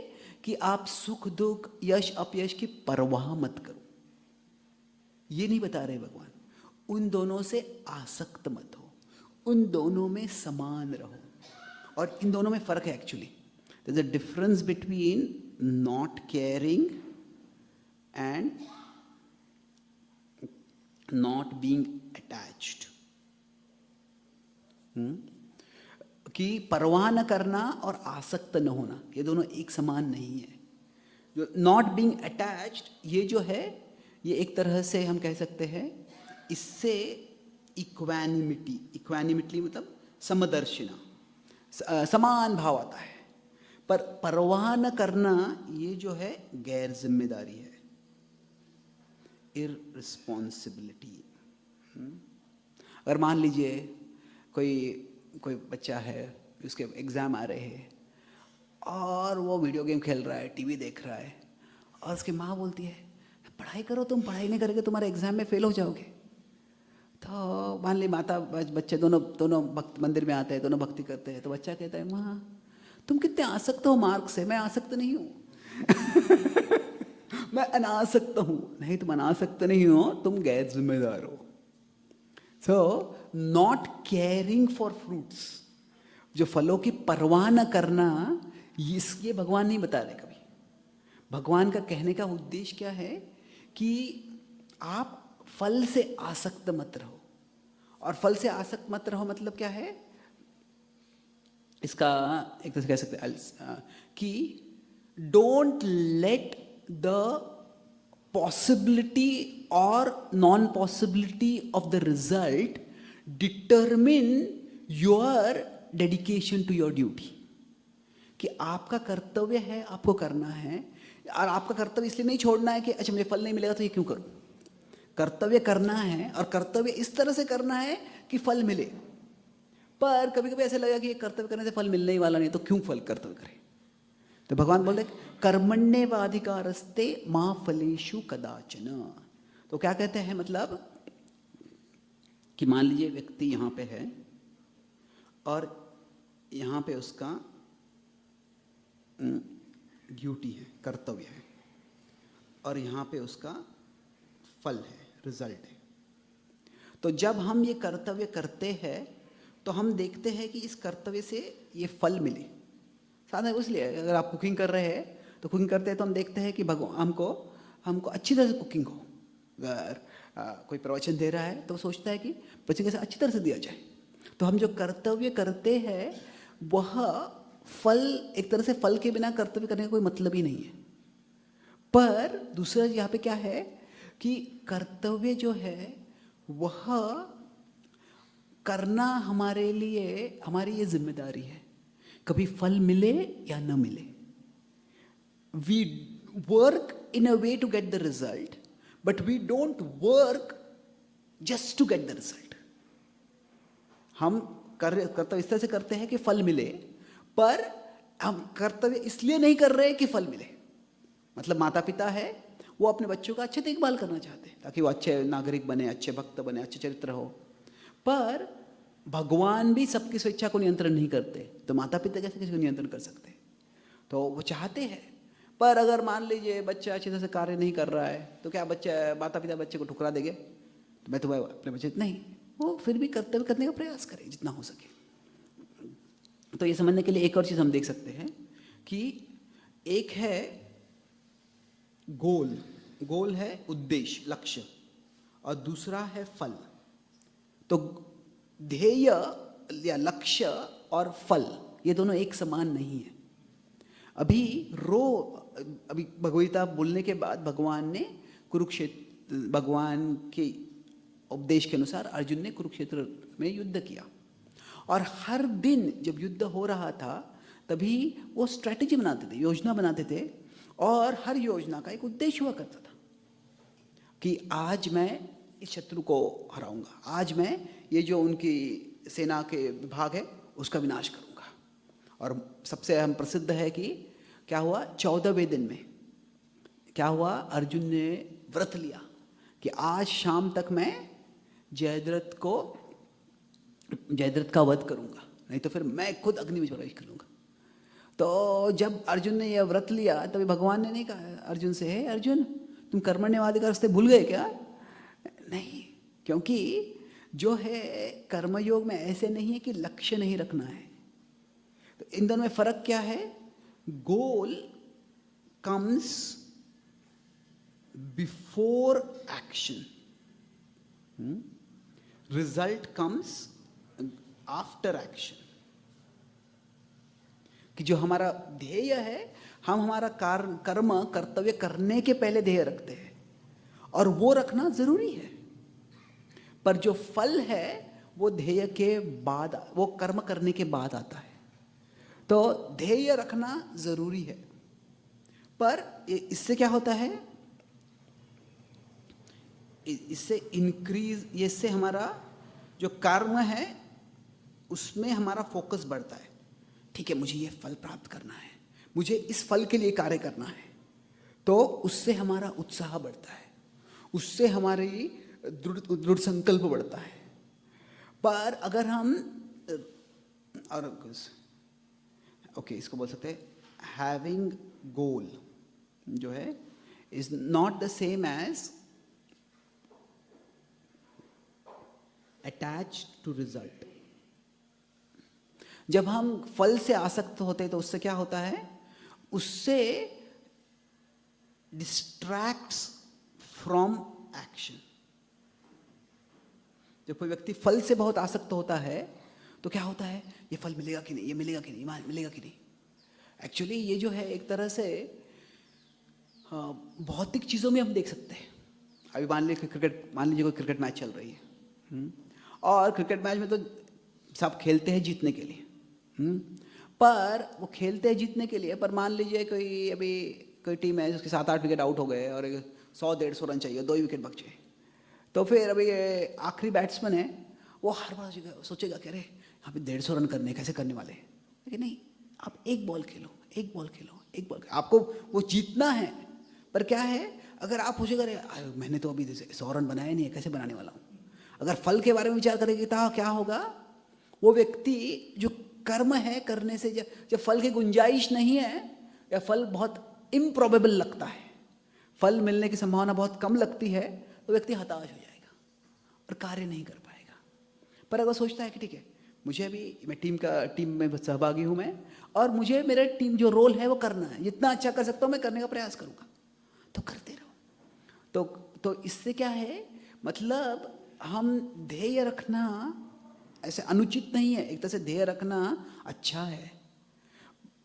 Speaker 1: कि आप सुख दुख यश अपयश की परवाह मत करो, ये नहीं बता रहे भगवान। उन दोनों से आसक्त मत हो, उन दोनों में समान रहो। और इन दोनों में फर्क है actually, there is a difference between not caring and not being attached. कि परवाह न करना और आसक्त न होना, ये दोनों एक समान नहीं है। जो नॉट बीइंग अटैच्ड, ये जो है ये एक तरह से हम कह सकते हैं, इससे इक्वानिमिटी मतलब समदर्शिना, समान भाव आता है। पर परवाह न करना ये जो है गैर जिम्मेदारी है, इररिस्पॉन्सिबिलिटी। अगर मान लीजिए कोई बच्चा है, उसके एग्ज़ाम आ रहे हैं और वो वीडियो गेम खेल रहा है, टीवी देख रहा है, और उसकी माँ बोलती है पढ़ाई करो, तुम पढ़ाई नहीं करोगे तुम्हारे एग्ज़ाम में फेल हो जाओगे। तो मान ली माता बच्चे दोनों भक्त मंदिर में आते हैं, दोनों भक्ति करते हैं, तो बच्चा कहता है माँ तुम कितने आसक्त हो मार्क से, मैं आसक्त नहीं हूँ। मैं अनासक्त हूँ। नहीं, तुम अनासक्त नहीं हो, तुम गैर जिम्मेदार हो। So not caring for fruits, जो फलों की परवाह न करना, ये भगवान नहीं बता रहे कभी। भगवान का कहने का उद्देश्य क्या है कि आप फल से आसक्त मत रहो। और फल से आसक्त मत रहो मतलब क्या है, इसका एक तरह से कह सकते हैं कि डोंट लेट द पॉसिबिलिटी और non possibility of the result determine your dedication to your duty. कि आपका कर्तव्य है, आपको करना है, और आपका कर्तव्य इसलिए नहीं छोड़ना है कि अच्छा मुझे फल नहीं मिलेगा तो ये क्यों करूं। कर्तव्य करना है, और कर्तव्य इस तरह से करना है कि फल मिले। पर कभी कभी ऐसा लगेगा कि ये कर्तव्य करने से फल मिलने ही वाला नहीं, तो क्यों फल कर्तव्य करें। तो भगवान बोलते कर्मण्येवाधिकारस्ते मां फलेषु कदाचन। तो क्या कहते हैं, मतलब कि मान लीजिए व्यक्ति यहाँ पे है और यहाँ पे उसका ड्यूटी है, कर्तव्य है, और यहाँ पे उसका फल है, रिजल्ट है। तो जब हम ये कर्तव्य करते हैं तो हम देखते हैं कि इस कर्तव्य से ये फल मिले। साधारण इसलिए अगर आप कुकिंग कर रहे हैं तो कुकिंग करते हैं तो हम देखते हैं कि भगवान हमको अच्छी तरह से कुकिंग हो। अगर कोई प्रवचन दे रहा है तो सोचता है कि प्रवचन कैसे अच्छी तरह से दिया जाए। तो हम जो कर्तव्य करते हैं वह फल, एक तरह से फल के बिना कर्तव्य करने का कोई मतलब ही नहीं है। पर दूसरा यहाँ पे क्या है कि कर्तव्य जो है वह करना हमारे लिए, हमारी ये जिम्मेदारी है, कभी फल मिले या न मिले। We work in a way to get the result, but we don't work just to get the result. हम कर्तव्य इस तरह से करते हैं कि फल मिले, पर हम कर्तव्य इसलिए नहीं कर रहे कि फल मिले। मतलब माता पिता है, वो अपने बच्चों का अच्छे देखभाल करना चाहते हैं ताकि वो अच्छे नागरिक बने, अच्छे भक्त बने, अच्छे चरित्र हो। पर भगवान भी सबकी स्वेच्छा को नियंत्रण नहीं करते, तो माता पिता कैसे किसी को नियंत्रण कर सकते। तो वो चाहते हैं, पर अगर मान लीजिए बच्चा अच्छी तरह से कार्य नहीं कर रहा है तो क्या माता पिता बच्चे को ठुकरा देंगे। तो मैं तो अपने बच्चे नहीं, वो फिर भी कर्तव्य करने का प्रयास करें जितना हो सके। तो ये समझने के लिए एक और चीज़ हम देख सकते हैं कि एक है गोल है उद्देश्य, लक्ष्य, और दूसरा है फल। तो ध्येय या लक्ष्य और फल ये दोनों एक समान नहीं है। अभी भगवद्गीता बोलने के बाद भगवान ने भगवान के उपदेश के अनुसार अर्जुन ने कुरुक्षेत्र में युद्ध किया, और हर दिन जब युद्ध हो रहा था तभी वो स्ट्रैटेजी बनाते थे, योजना बनाते थे, और हर योजना का एक उद्देश्य हुआ करता था कि आज मैं इस शत्रु को हराऊंगा, आज मैं ये जो उनकी सेना के विभाग है उसका विनाश करूंगा। और सबसे अहम प्रसिद्ध है कि क्या हुआ, 14वें दिन में क्या हुआ, अर्जुन ने व्रत लिया कि आज शाम तक मैं जयद्रथ का वध करूंगा, नहीं तो फिर मैं खुद अग्नि में प्रवेश करूंगा। तो जब अर्जुन ने यह व्रत लिया तभी भगवान ने नहीं कहा अर्जुन से, हे अर्जुन तुम कर्मण्यवाधिकार रास्ते भूल गए क्या। नहीं, क्योंकि जो है कर्मयोग में ऐसे नहीं है कि लक्ष्य नहीं रखना है। तो इन दोनों में फर्क क्या है, goal comes before action, result comes after action. कि जो हमारा ध्येय है, हम हमारा कर्तव्य करने के पहले ध्येय रखते हैं, और वो रखना जरूरी है। पर जो फल है वो ध्येय के बाद, वो कर्म करने के बाद आता है। तो ध्येय रखना जरूरी है, पर इससे क्या होता है, इससे इंक्रीज, इससे हमारा जो कर्म है उसमें हमारा फोकस बढ़ता है। ठीक है, मुझे ये फल प्राप्त करना है, मुझे इस फल के लिए कार्य करना है, तो उससे हमारा उत्साह बढ़ता है, उससे हमारी दृढ़ संकल्प बढ़ता है। पर अगर हम और ओके इसको बोल सकते हैं हैविंग गोल जो है is not the same as attach to result. जब हम फल से आसक्त होते हैं तो उससे क्या होता है, उससे डिस्ट्रैक्ट्स फ्रॉम एक्शन। जब कोई व्यक्ति फल से बहुत आसक्त होता है तो क्या होता है, ये फल मिलेगा कि नहीं, ये मिलेगा कि नहीं, मिलेगा कि नहीं। एक्चुअली ये जो है एक तरह से भौतिक चीज़ों में हम देख सकते हैं। अभी मान लीजिए कोई क्रिकेट मैच चल रही है, और क्रिकेट मैच में तो सब खेलते हैं जीतने के लिए, पर वो खेलते हैं जीतने के लिए, पर मान लीजिए कोई टीम है उसके 7-8 विकेट आउट हो गए और 100-150 रन चाहिए, 2 ही विकेट बचे। तो फिर अभी ये आखिरी बैट्समैन है, वो हर बार सोचेगा कि अरे यहाँ पे 150 रन करने, कैसे करने वाले। लेकिन नहीं, आप एक बॉल खेलो, एक बॉल खेलो, एक बॉल, आपको वो जीतना है। पर क्या है, अगर आप पूछेगा अरे मैंने तो अभी 100 रन बनाए नहीं है, कैसे बनाने वाला हूँ। अगर फल के बारे में विचार करेगी तो क्या होगा, वो व्यक्ति जो कर्म है करने से जब फल की गुंजाइश नहीं है, या फल बहुत इम्प्रॉबेबल लगता है, फल मिलने की संभावना बहुत कम लगती है, तो व्यक्ति हताश हो जाएगा और कार्य नहीं कर पाएगा। पर अगर सोचता है कि ठीक है, मुझे अभी मैं टीम में सहभागी हूँ मैं, और मुझे मेरे टीम जो रोल है वो करना है, जितना अच्छा कर सकता हूँ मैं करने का प्रयास करूँगा, तो करते रहो। तो इससे क्या है, मतलब हम ध्येय रखना ऐसे अनुचित नहीं है, एक तरह से ध्येय रखना अच्छा है,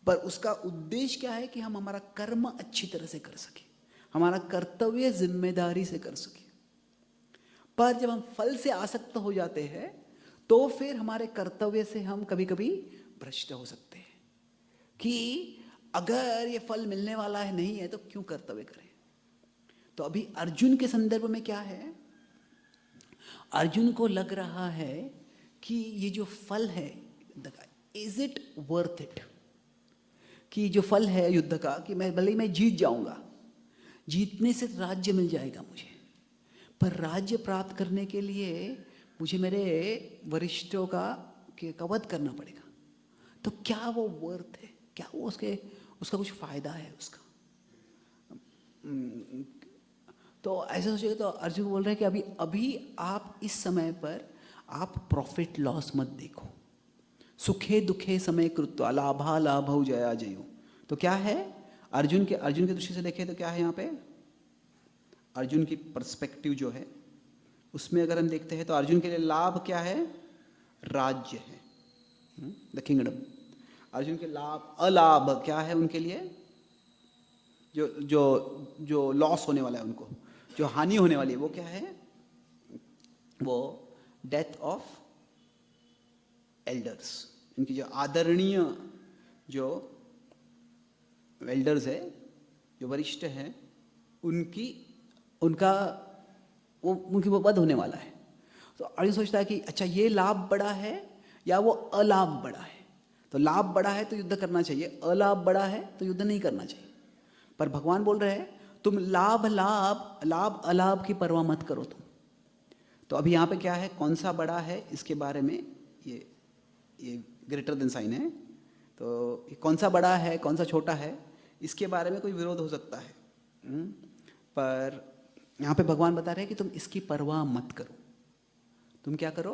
Speaker 1: पर उसका उद्देश्य क्या है कि हम हमारा कर्म अच्छी तरह से कर सके, हमारा कर्तव्य जिम्मेदारी से कर सके। पर जब हम फल से आसक्त हो जाते हैं तो फिर हमारे कर्तव्य से हम कभी कभी भ्रष्ट हो सकते हैं कि अगर ये फल मिलने वाला है नहीं है तो क्यों कर्तव्य करें। तो अभी अर्जुन के संदर्भ में क्या है, अर्जुन को लग रहा है कि ये जो फल है इज इट वर्थ इट, कि जो फल है युद्ध का, कि मैं भले ही मैं जीत जाऊंगा, जीतने से राज्य मिल जाएगा मुझे, पर राज्य प्राप्त करने के लिए मुझे मेरे वरिष्ठों का वध करना पड़ेगा। तो क्या वो वर्थ है, क्या वो उसका कुछ फायदा है उसका। तो ऐसे सोचिए तो अर्जुन बोल रहे हैं कि अभी आप इस समय पर आप प्रॉफिट लॉस मत देखो, सुखे दुखे समय कृत्वा लाभा लाभौ जया जयो। तो क्या है, अर्जुन के दृष्टि से देखें तो क्या है, यहाँ पे अर्जुन की पर्सपेक्टिव जो है उसमें अगर हम देखते हैं तो अर्जुन के लिए लाभ क्या है, राज्य है, द किंगडम। अर्जुन के अलाभ क्या है उनके लिए, जो लॉस होने वाला है उनको, जो हानि होने वाली है, वो क्या है, वो डेथ ऑफ एल्डर्स। इनकी जो आदरणीय जो एल्डर्स है, जो वरिष्ठ हैं, उनकी वो वध होने वाला है। तो अर्जुन सोचता है कि अच्छा ये लाभ बड़ा है या वो अलाभ बड़ा है। तो लाभ बड़ा है तो युद्ध करना चाहिए, अलाभ बड़ा है तो युद्ध नहीं करना चाहिए। पर भगवान बोल रहे हैं तुम लाभ अलाभ की परवाह मत करो तुम। तो अभी यहाँ पे क्या है, कौन सा बड़ा है इसके बारे में ये ग्रेटर देन साइन है। तो कौन सा बड़ा है कौन सा छोटा है इसके बारे में कोई विरोध हो सकता है, पर यहाँ पे भगवान बता रहे हैं कि तुम इसकी परवाह मत करो। तुम क्या करो,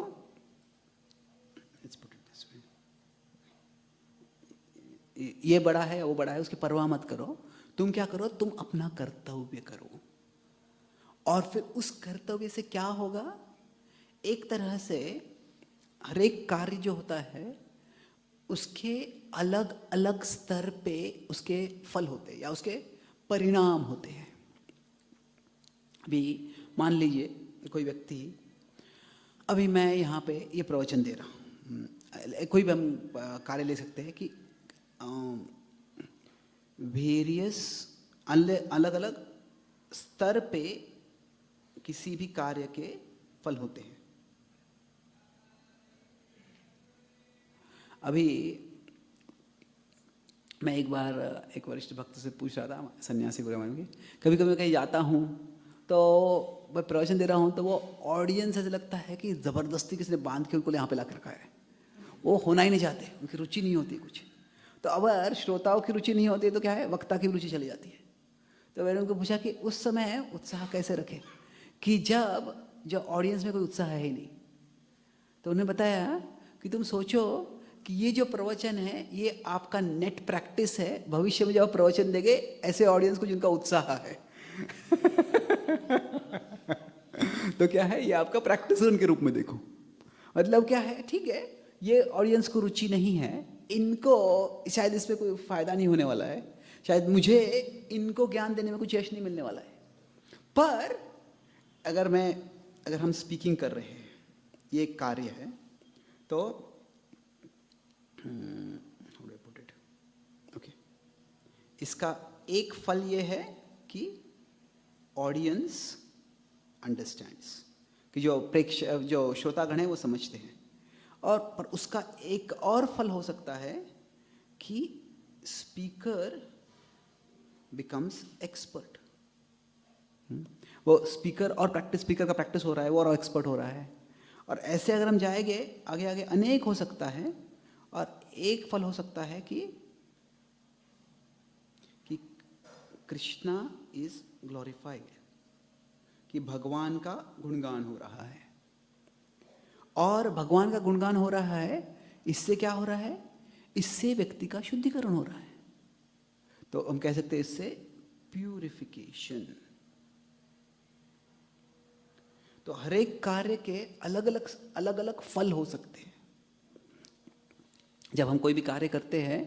Speaker 1: ये बड़ा है वो बड़ा है उसकी परवाह मत करो। तुम क्या करो, तुम अपना कर्तव्य करो। और फिर उस कर्तव्य से क्या होगा, एक तरह से हर एक कार्य जो होता है उसके अलग अलग स्तर पे उसके फल होते हैं या उसके परिणाम होते हैं। अभी मान लीजिए कोई व्यक्ति, अभी मैं यहाँ पे ये प्रवचन दे रहा हूँ, कोई भी हम कार्य ले सकते हैं कि वेरियस अलग अलग स्तर पे किसी भी कार्य के फल होते हैं। अभी मैं एक बार एक वरिष्ठ भक्त से पूछ रहा था, सन्यासी गुरु मान के, कभी कभी मैं कहीं जाता हूँ तो मैं प्रवचन दे रहा हूँ तो वो ऑडियंस ऐसे लगता है कि ज़बरदस्ती किसी ने बांध के उनको यहाँ पे ला कर रखा है, वो होना ही नहीं चाहते, उनकी रुचि नहीं होती कुछ। तो अगर श्रोताओं की रुचि नहीं होती तो क्या है, वक्ता की रुचि चली जाती है। तो मैंने उनको पूछा कि उस समय उत्साह कैसे रखें, कि जब जो ऑडियंस में कोई उत्साह है ही नहीं। तो उन्होंने बताया कि तुम सोचो कि ये जो प्रवचन है ये आपका नेट प्रैक्टिस है, भविष्य में जब आप प्रवचन देंगे ऐसे ऑडियंस को जिनका उत्साह है तो क्या है, ये आपका प्रैक्टिस उनके रूप में देखो। मतलब क्या है, ठीक है ये ऑडियंस को रुचि नहीं है, इनको शायद इसमें कोई फायदा नहीं होने वाला है, शायद मुझे इनको ज्ञान देने में कुछ यश नहीं मिलने वाला है। पर अगर हम स्पीकिंग कर रहे हैं, ये एक कार्य है, तो how do I put it? Okay. इसका एक फल ये है कि ऑडियंस अंडरस्टैंड्स, कि जो श्रोतागण है वो समझते हैं। और पर उसका एक और फल हो सकता है कि स्पीकर बिकम्स एक्सपर्ट। वो स्पीकर का प्रैक्टिस हो रहा है, वो और एक्सपर्ट हो रहा है। और ऐसे अगर हम जाएंगे आगे आगे अनेक हो सकता है। और एक फल हो सकता है कि कृष्णा इज ग्लोरिफाइड, कि भगवान का गुणगान हो रहा है। और भगवान का गुणगान हो रहा है, इससे क्या हो रहा है, इससे व्यक्ति का शुद्धिकरण हो रहा है। तो हम कह सकते हैं इससे प्यूरिफिकेशन। तो हर एक कार्य के अलग अलग फल हो सकते हैं। जब हम कोई भी कार्य करते हैं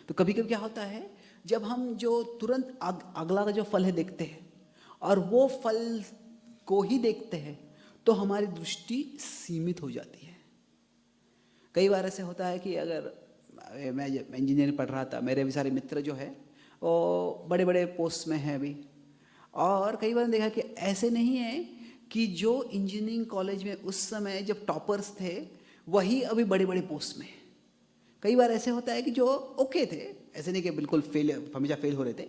Speaker 1: तो कभी कभी क्या होता है, जब हम जो तुरंत अगला का जो फल है देखते हैं और वो फल को ही देखते हैं तो हमारी दृष्टि सीमित हो जाती है। कई बार ऐसे होता है कि अगर मैं इंजीनियरिंग पढ़ रहा था, मेरे भी सारे मित्र जो है वो बड़े बड़े पोस्ट में हैं अभी। और कई बार देखा कि ऐसे नहीं है कि जो इंजीनियरिंग कॉलेज में उस समय जब टॉपर्स थे वही अभी बड़े बड़े पोस्ट में। कई बार ऐसे होता है कि जो ओके थे, ऐसे नहीं कि बिल्कुल हमेशा फेल हो रहे थे,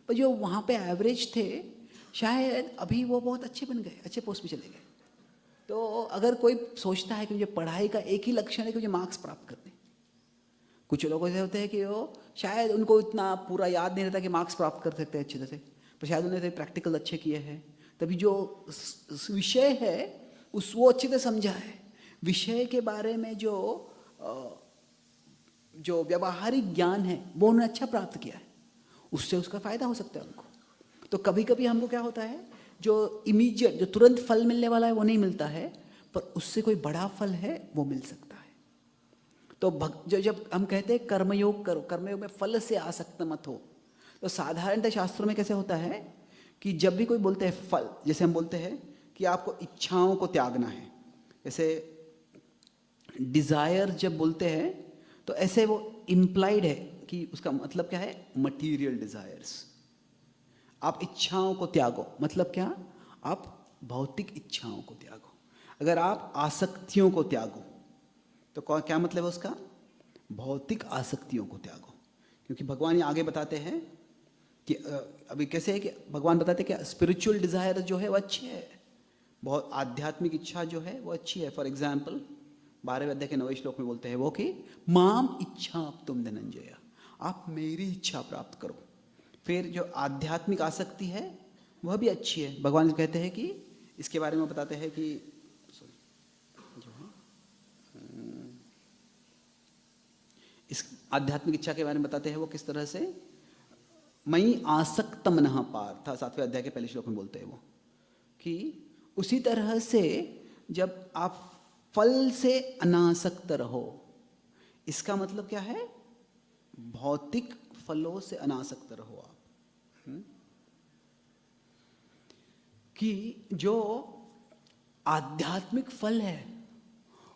Speaker 1: पर जो वहाँ पे एवरेज थे शायद अभी वो बहुत अच्छे बन गए, अच्छे पोस्ट में चले गए। तो अगर कोई सोचता है कि मुझे पढ़ाई का एक ही लक्ष्य है कि मुझे मार्क्स प्राप्त करने, कुछ लोग ऐसे होते हैं कि वो शायद उनको इतना पूरा याद नहीं रहता कि मार्क्स प्राप्त कर सकते हैं अच्छे से, पर शायद उन्होंने प्रैक्टिकल अच्छे किए हैं, तभी जो विषय है वो अच्छे से समझा है। विषय के बारे में जो व्यावहारिक ज्ञान है वो उन्होंने अच्छा प्राप्त किया है, उससे उसका फायदा हो सकता है उनको। तो कभी कभी हमको क्या होता है, जो इमीडिएट जो तुरंत फल मिलने वाला है वो नहीं मिलता है, पर उससे कोई बड़ा फल है वो मिल सकता है। तो जब हम कहते हैं कर्मयोग करो, कर्मयोग में फल से आसक्त मत हो, तो साधारणतः शास्त्रों में कैसे होता है कि जब भी कोई बोलते हैं फल, जैसे हम बोलते हैं कि आपको इच्छाओं को त्यागना है, जैसे डिजायर जब बोलते हैं तो ऐसे वो इम्प्लाइड है कि उसका मतलब क्या है, मटीरियल डिजायर्स। आप इच्छाओं को त्यागो, मतलब क्या, आप भौतिक इच्छाओं को त्यागो। अगर आप आसक्तियों को त्यागो तो क्या मतलब है उसका, भौतिक आसक्तियों को त्यागो। क्योंकि भगवान ये आगे बताते हैं कि अभी कैसे है कि भगवान बताते हैं कि स्पिरिचुअल डिजायर जो है वो अच्छी है, बहुत आध्यात्मिक इच्छा जो है वो अच्छी है। फॉर एग्जाम्पल 12वें अध्याय के 9वें श्लोक में बोलते हैं वो कि माम इच्छा तुम धनंजय, आप मेरी इच्छा प्राप्त करो। फिर जो आध्यात्मिक आसक्ति है वह भी अच्छी है। भगवान कहते हैं कि इसके बारे में बताते हैं कि इस आध्यात्मिक इच्छा के बारे में बताते हैं वो किस तरह से, मई आसक्त मनः पार्थ, 7वें अध्याय के पहले श्लोक में बोलते हैं वो कि उसी तरह से जब आप फल से अनासक्त रहो, इसका मतलब क्या है, भौतिक फलों से अनासक्त रहो आप। कि जो आध्यात्मिक फल है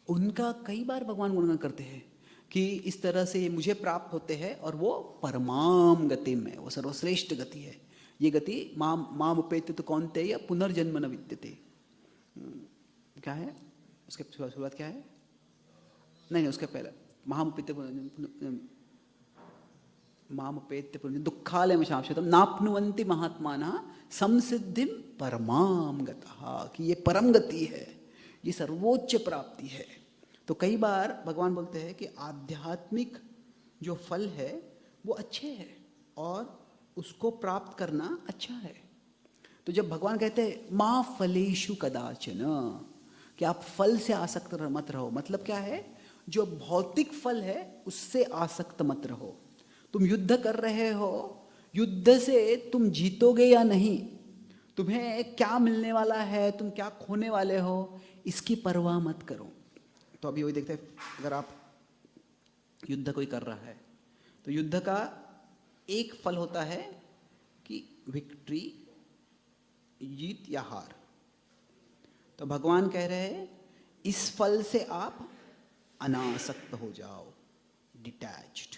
Speaker 1: उनका कई बार भगवान गुणगान करते हैं कि इस तरह से ये मुझे प्राप्त होते हैं और वो परमाम गति में, वो सर्वश्रेष्ठ गति है। ये गति माम उपेत्य तो कौनते या पुनर्जन्म न विद्यते। क्या है उसके शुरुआत, क्या है? नहीं, उसके पहले माम उपेत्य दुखालयम शाश्वतम नाप्नुवन्ति महात्मानः संसिद्धिम परमाम गतः, कि ये परम गति है, ये सर्वोच्च प्राप्ति है। तो कई बार भगवान बोलते हैं कि आध्यात्मिक जो फल है वो अच्छे है और उसको प्राप्त करना अच्छा है। तो जब भगवान कहते हैं माँ फलेषु कदाचन, कि आप फल से आसक्त मत रहो, मतलब क्या है? जो भौतिक फल है उससे आसक्त मत रहो। तुम युद्ध कर रहे हो, युद्ध से तुम जीतोगे या नहीं, तुम्हें क्या मिलने वाला है, तुम क्या खोने वाले हो, इसकी परवाह मत करो। तो अभी वही देखते हैं, अगर आप युद्ध कोई कर रहा है तो युद्ध का एक फल होता है कि विक्ट्री, जीत या हार। तो भगवान कह रहे हैं इस फल से आप अनासक्त हो जाओ, डिटैच्ड।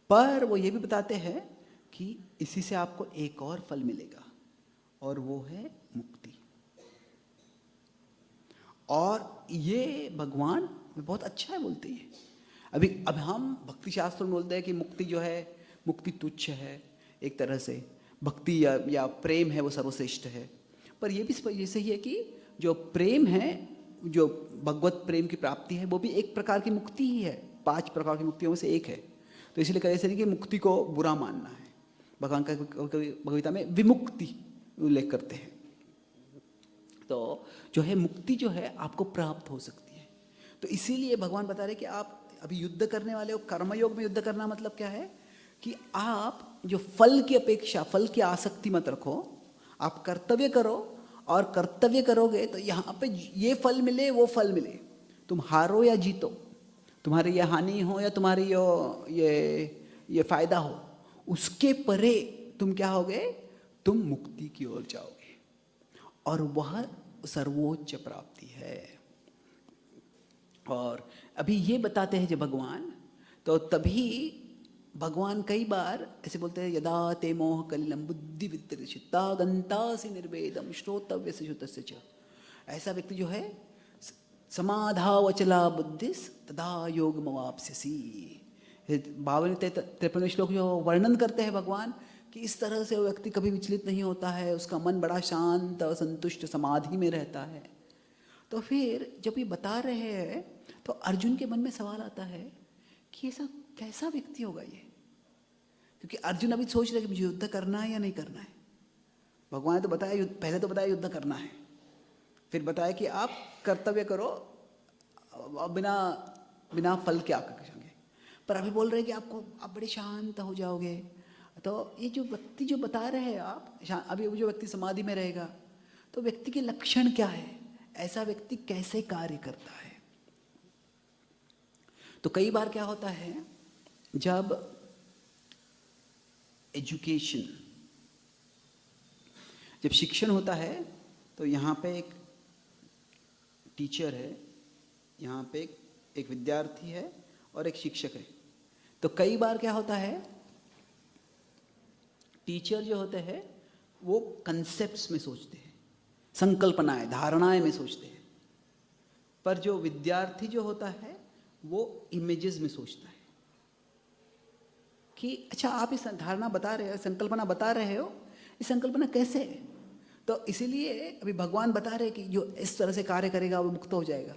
Speaker 1: पर वो ये भी बताते हैं कि इसी से आपको एक और फल मिलेगा और वो है मुक्ति। और ये भगवान बहुत अच्छा है बोलते हैं। अब हम भक्ति शास्त्र में बोलते हैं कि मुक्ति जो है, मुक्ति तुच्छ है एक तरह से, भक्ति या प्रेम है वो सर्वश्रेष्ठ है। पर ये भी ये सही है कि जो प्रेम है, जो भगवत प्रेम की प्राप्ति है, वो भी एक प्रकार की मुक्ति ही है, 5 प्रकार की मुक्तियों में से एक है। तो इसलिए कह ऐसे नहीं कि मुक्ति को बुरा मानना है। भगवान का भगवता में विमुक्ति उल्लेख करते हैं। तो जो है मुक्ति जो है आपको प्राप्त हो सकती है। तो इसीलिए भगवान बता रहे कि आप अभी युद्ध करने वाले हो। कर्मयोग में युद्ध करना मतलब क्या है? कि आप जो फल की अपेक्षा, फल की आसक्ति मत रखो, आप कर्तव्य करो, और कर्तव्य करोगे तो यहाँ पे ये फल मिले वो फल मिले, तुम हारो या जीतो, तुम्हारी ये हानि हो या तुम्हारी ये फायदा हो, उसके परे तुम क्या होगे? तुम मुक्ति की ओर जाओगे और वह सर्वोच्च प्राप्ति है। और अभी ये बताते हैं जब भगवान, तो तभी भगवान कई बार ऐसे बोलते हैं यदा ते मोह कलिलम बुद्धि वित्तरिता गंतासि निर्वेदम श्रोतव्य से श्रुतस्य च। ऐसा व्यक्ति जो है समाधावचला बुद्धिस तदा योगमवाप्स्यसि। 52-53 श्लोक जो वर्णन करते हैं भगवान कि इस तरह से वो व्यक्ति कभी विचलित नहीं होता है, उसका मन बड़ा शांत और संतुष्ट समाधि में रहता है। तो फिर जब ये बता रहे हैं तो अर्जुन के मन में सवाल आता है कि ऐसा कैसा व्यक्ति होगा ये? क्योंकि अर्जुन अभी सोच रहे कि मुझे युद्ध करना है या नहीं करना है। भगवान ने तो बताया, पहले तो बताया युद्ध करना है, फिर बताया कि आप कर्तव्य करो बिना फल के आकांक्षाएंगे। पर अभी बोल रहे हैं कि आप बड़े शांत हो जाओगे। तो ये जो व्यक्ति जो बता रहे हैं आप, अभी जो व्यक्ति समाधि में रहेगा, तो व्यक्ति के लक्षण क्या है, ऐसा व्यक्ति कैसे कार्य करता है? तो कई बार क्या होता है, जब एजुकेशन, जब शिक्षण होता है, तो यहाँ पे एक टीचर है, यहाँ पे एक विद्यार्थी है और एक शिक्षक है। तो कई बार क्या होता है, टीचर जो होते हैं वो कंसेप्ट्स में सोचते हैं, संकल्पनाएं, धारणाएं में सोचते हैं, पर जो विद्यार्थी जो होता है वो इमेजेस में सोचता है कि अच्छा आप इस धारणा बता रहे हो, संकल्पना बता रहे हो, इस संकल्पना कैसे है? तो इसीलिए अभी भगवान बता रहे कि जो इस तरह से कार्य करेगा वो मुक्त हो जाएगा।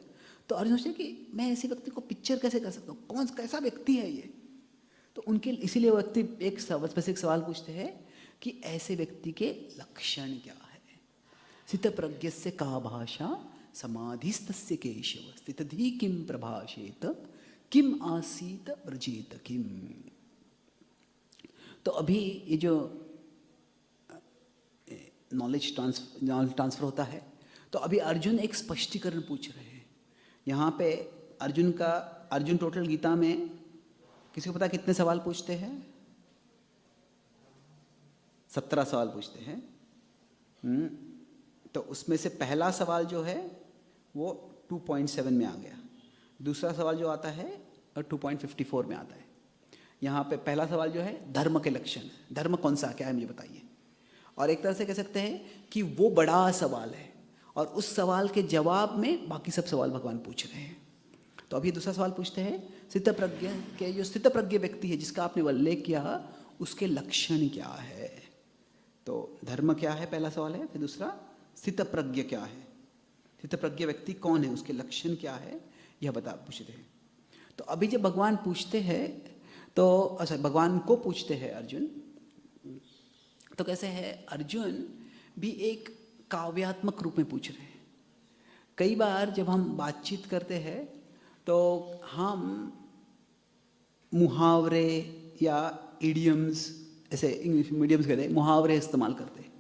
Speaker 1: तो अर्जुन सोचते कि मैं ऐसे व्यक्ति को पिक्चर कैसे कर सकता हूँ, कौन कैसा व्यक्ति है ये? तो उनके इसीलिए वो व्यक्ति एक स्पेसिफिक सवाल पूछते हैं कि ऐसे व्यक्ति के लक्षण क्या है। स्थित प्रज्ञस्य का भाषा समाधिस्तस्य केशव स्थितधि किम प्रभाषेत किम आसीत व्रजेत किम। तो अभी ये जो नॉलेज ट्रांसफर होता है, तो अभी अर्जुन एक स्पष्टीकरण पूछ रहे हैं। यहाँ पे अर्जुन टोटल गीता में किसी को पता कितने सवाल पूछते हैं? 17 सवाल पूछते हैं। तो उसमें से पहला सवाल जो है वो 2.7 में आ गया, दूसरा सवाल जो आता है 2.54 में आता है। यहाँ पे पहला सवाल जो है धर्म के लक्षण, धर्म कौन सा क्या है मुझे बताइए। और एक तरह से कह सकते हैं कि वो बड़ा सवाल है और उस सवाल के जवाब में बाकी सब सवाल भगवान पूछ रहे हैं। तो अभी दूसरा सवाल पूछते हैं, स्थितप्रज्ञ के जो स्थितप्रज्ञ व्यक्ति है जिसका आपने उल्लेख किया, उसके लक्षण क्या है। तो धर्म क्या है पहला सवाल है, फिर दूसरा स्थितप्रज्ञ क्या है, स्थितप्रज्ञ व्यक्ति कौन है, उसके लक्षण क्या है, यह पूछते हैं। तो अभी जब भगवान पूछते हैं तो अच्छा भगवान को पूछते हैं अर्जुन, तो कैसे है, अर्जुन भी एक काव्यात्मक रूप में पूछ रहे हैं। कई बार जब हम बातचीत करते हैं तो हम मुहावरे या इडियम्स, ऐसे इंग्लिश मीडियम्स कहते हैं, मुहावरे इस्तेमाल करते हैं।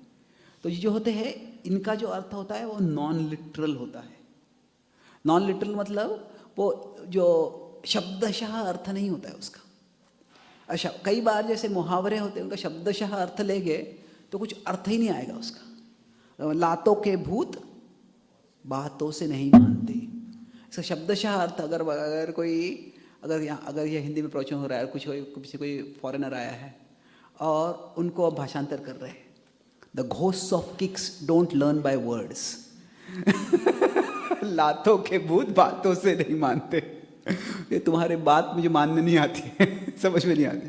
Speaker 1: तो ये जो होते हैं इनका जो अर्थ होता है वो नॉन लिटरल होता है। नॉन लिटरल मतलब वो जो शब्दशः अर्थ नहीं होता है उसका। अच्छा, कई बार जैसे मुहावरे होते हैं उनका शब्दशः अर्थ लेंगे तो कुछ अर्थ ही नहीं आएगा उसका। लातों के भूत बातों से नहीं मानते, इसका शब्दशः अर्थ अगर कोई अगर ये हिंदी में प्रवचन हो रहा है, कुछ कोई फॉरेनर आया है और उनको अब भाषांतर कर रहे हैं, the ghosts of kicks don't learn by words. लातों के भूत बातों से नहीं मानते, ये तुम्हारे बात मुझे मानने नहीं आती, समझ में नहीं आती।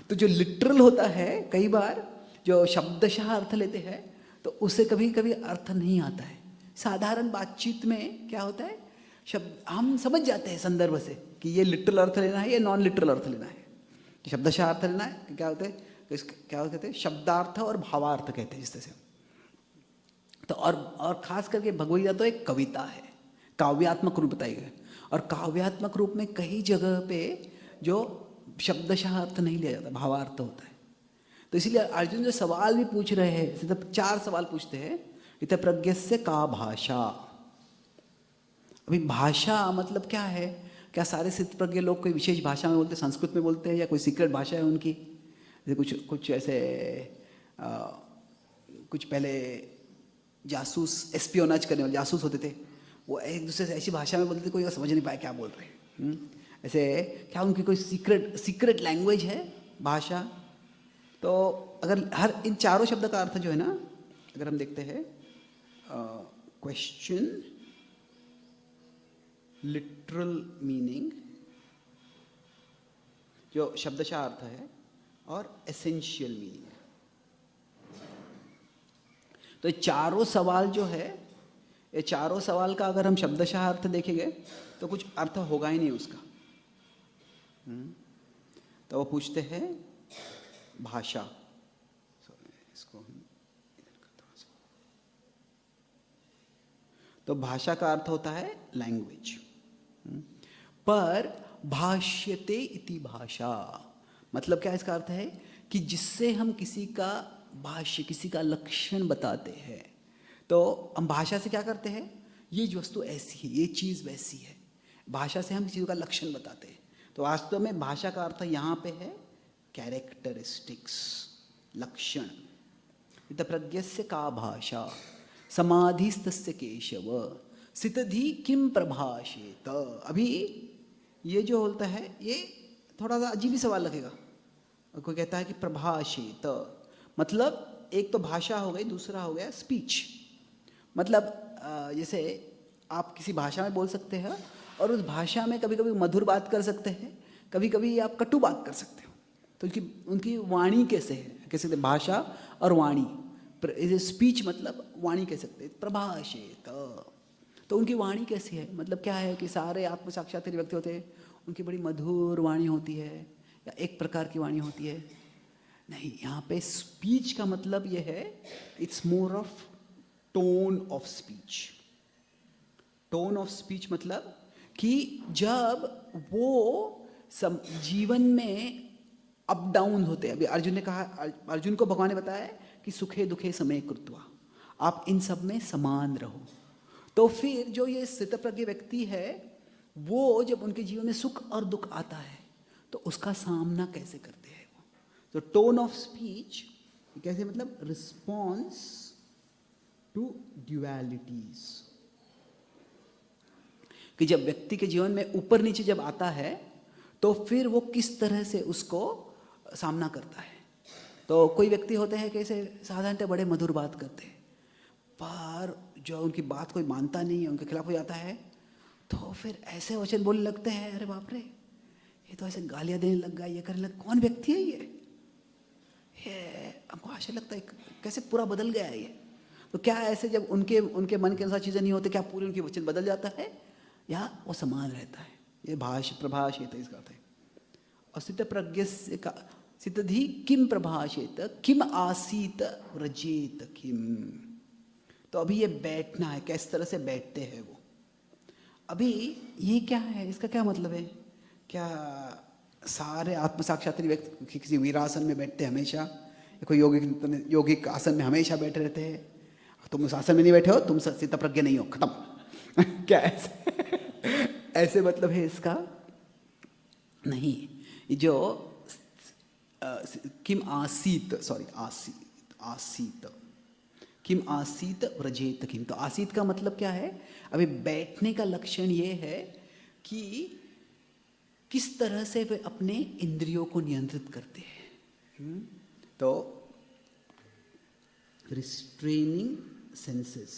Speaker 1: तो जो लिटरल होता है कई बार जो शब्दशः अर्थ लेते हैं तो उससे कभी कभी अर्थ नहीं आता है। साधारण बातचीत में क्या होता है, शब्द हम समझ जाते हैं संदर्भ से कि ये लिटरल अर्थ लेना है या नॉन लिटरल अर्थ लेना है। शब्दशः अर्थ लेना है क्या होता है, क्या कहते हैं, शब्दार्थ और भावार्थ कहते हैं जिस तरह से। तो और खास करके भगवद तो एक कविता है, काव्यात्मक रूप बताई गई, और काव्यात्मक रूप में कई जगह पे जो शब्दशः अर्थ नहीं लिया जाता, भावार्थ होता है। तो इसीलिए अर्जुन जो सवाल भी पूछ रहे हैं, तो 4 सवाल पूछते हैं। स्थितप्रज्ञस्य का भाषा, अभी भाषा मतलब क्या है, क्या सारे स्थितप्रज्ञ लोग कोई विशेष भाषा में बोलते हैं, संस्कृत में बोलते हैं, या कोई सीक्रेट भाषा है उनकी। जैसे कुछ ऐसे कुछ पहले जासूस, एस्पियोनाज करने वाले जासूस होते थे, वो एक दूसरे से ऐसी भाषा में बोलते थे कोई समझ नहीं पाया क्या बोल रहे हैं। ऐसे क्या उनकी कोई सीक्रेट लैंग्वेज है भाषा। तो अगर हर इन चारों शब्द का अर्थ जो है ना, अगर हम देखते हैं क्वेश्चन, लिटरल मीनिंग जो शब्दशः अर्थ है, और एसेंशियल मीनिंग। तो ये चारों सवाल जो है, ये चारों सवाल का अगर हम शब्दशः अर्थ देखेंगे तो कुछ अर्थ होगा ही नहीं उसका। तो वो पूछते हैं भाषा, इसको हम थोड़ा सा, तो भाषा का अर्थ होता है लैंग्वेज। पर भाष्यते इति भाषा, मतलब क्या इसका अर्थ है कि जिससे हम किसी का भाष्य, किसी का लक्षण बताते हैं। तो हम भाषा से क्या करते हैं, ये जो वस्तु ऐसी है, ये चीज़ वैसी है, भाषा से हम किसी का लक्षण बताते हैं। तो वास्तव में भाषा का अर्थ यहाँ पे है कैरेक्टरिस्टिक्स, लक्षण। स्थितप्रज्ञस्य का भाषा, समाधिस्तस्य केशव, स्थितधि किम प्रभाषेत। अभी ये जो होता है ये थोड़ा सा अजीब ही सवाल लगेगा। कोई कहता है कि प्रभाषेत मतलब एक तो भाषा हो गई, दूसरा हो गया स्पीच। मतलब जैसे आप किसी भाषा में बोल सकते हैं और उस भाषा में कभी कभी मधुर बात कर सकते हैं, कभी कभी आप कटु बात कर सकते हो। तो उनकी वाणी कैसे है, कैसे सकते भाषा और वाणी, स्पीच मतलब वाणी कह सकते हैं। प्रभाषेत तो उनकी वाणी कैसी है, मतलब क्या है कि सारे आत्म साक्षात्कारी व्यक्ति होते हैं, उनकी बड़ी मधुर वाणी होती है या एक प्रकार की वाणी होती है। नहीं, यहाँ पे स्पीच का मतलब ये है, it's more of tone of speech. Tone of speech मतलब कि जब वो जीवन में अप डाउन होते हैं। अभी अर्जुन ने कहा, अर्जुन को भगवान ने बताया कि सुखे दुखे समय कृत्वा, आप इन सब में समान रहो। तो फिर जो ये स्थितप्रज्ञ व्यक्ति है, वो जब उनके जीवन में सुख और दुख आता है तो उसका सामना कैसे करते हैं वो। तो टोन ऑफ स्पीच कैसे, मतलब रिस्पॉन्स टू ड्यूअलिटीज। कि जब व्यक्ति के जीवन में ऊपर नीचे जब आता है तो फिर वो किस तरह से उसको सामना करता है। तो कोई व्यक्ति होते हैं कि ऐसे साधारणतः बड़े मधुर बात करते हैं, पर जो उनकी बात कोई मानता नहीं है, उनके खिलाफ हो जाता है, तो फिर ऐसे वचन बोलने लगते हैं, अरे बाप रे, ये तो ऐसे गालियाँ देने लग गया, ये करने लग, कौन व्यक्ति है ये हमको आशा लगता है कैसे पूरा बदल गया है ये। तो क्या ऐसे जब उनके उनके मन के अनुसार चीज़ें नहीं होती, क्या पूरी उनकी वचन बदल जाता है या वो समान रहता है? ये प्रभाषेत इसका अर्थ है। और सिद्ध प्रज्ञ का सिद्धि किम प्रभाषेत किम आसीत व्रजेत किम। तो अभी ये बैठना है, किस तरह से बैठते हैं वो, अभी ये क्या है, इसका क्या मतलब है? क्या सारे आत्म साक्षात्कारी व्यक्ति किसी वीरासन में बैठते हैं हमेशा, या कोई योगिक आसन में हमेशा बैठे रहते हैं? तुम उस आसन में नहीं बैठे हो, तुम सिद्ध प्रज्ञ नहीं हो, खत्म। क्या ऐसे मतलब है इसका? नहीं, जो किम आसीत, सॉरी आसीत किम आसीत व्रजेत किम। तो आसीत का मतलब क्या है? अभी बैठने का लक्षण ये है कि किस तरह से वे अपने इंद्रियों को नियंत्रित करते हैं। तो रिस्ट्रेनिंग सेंसेस,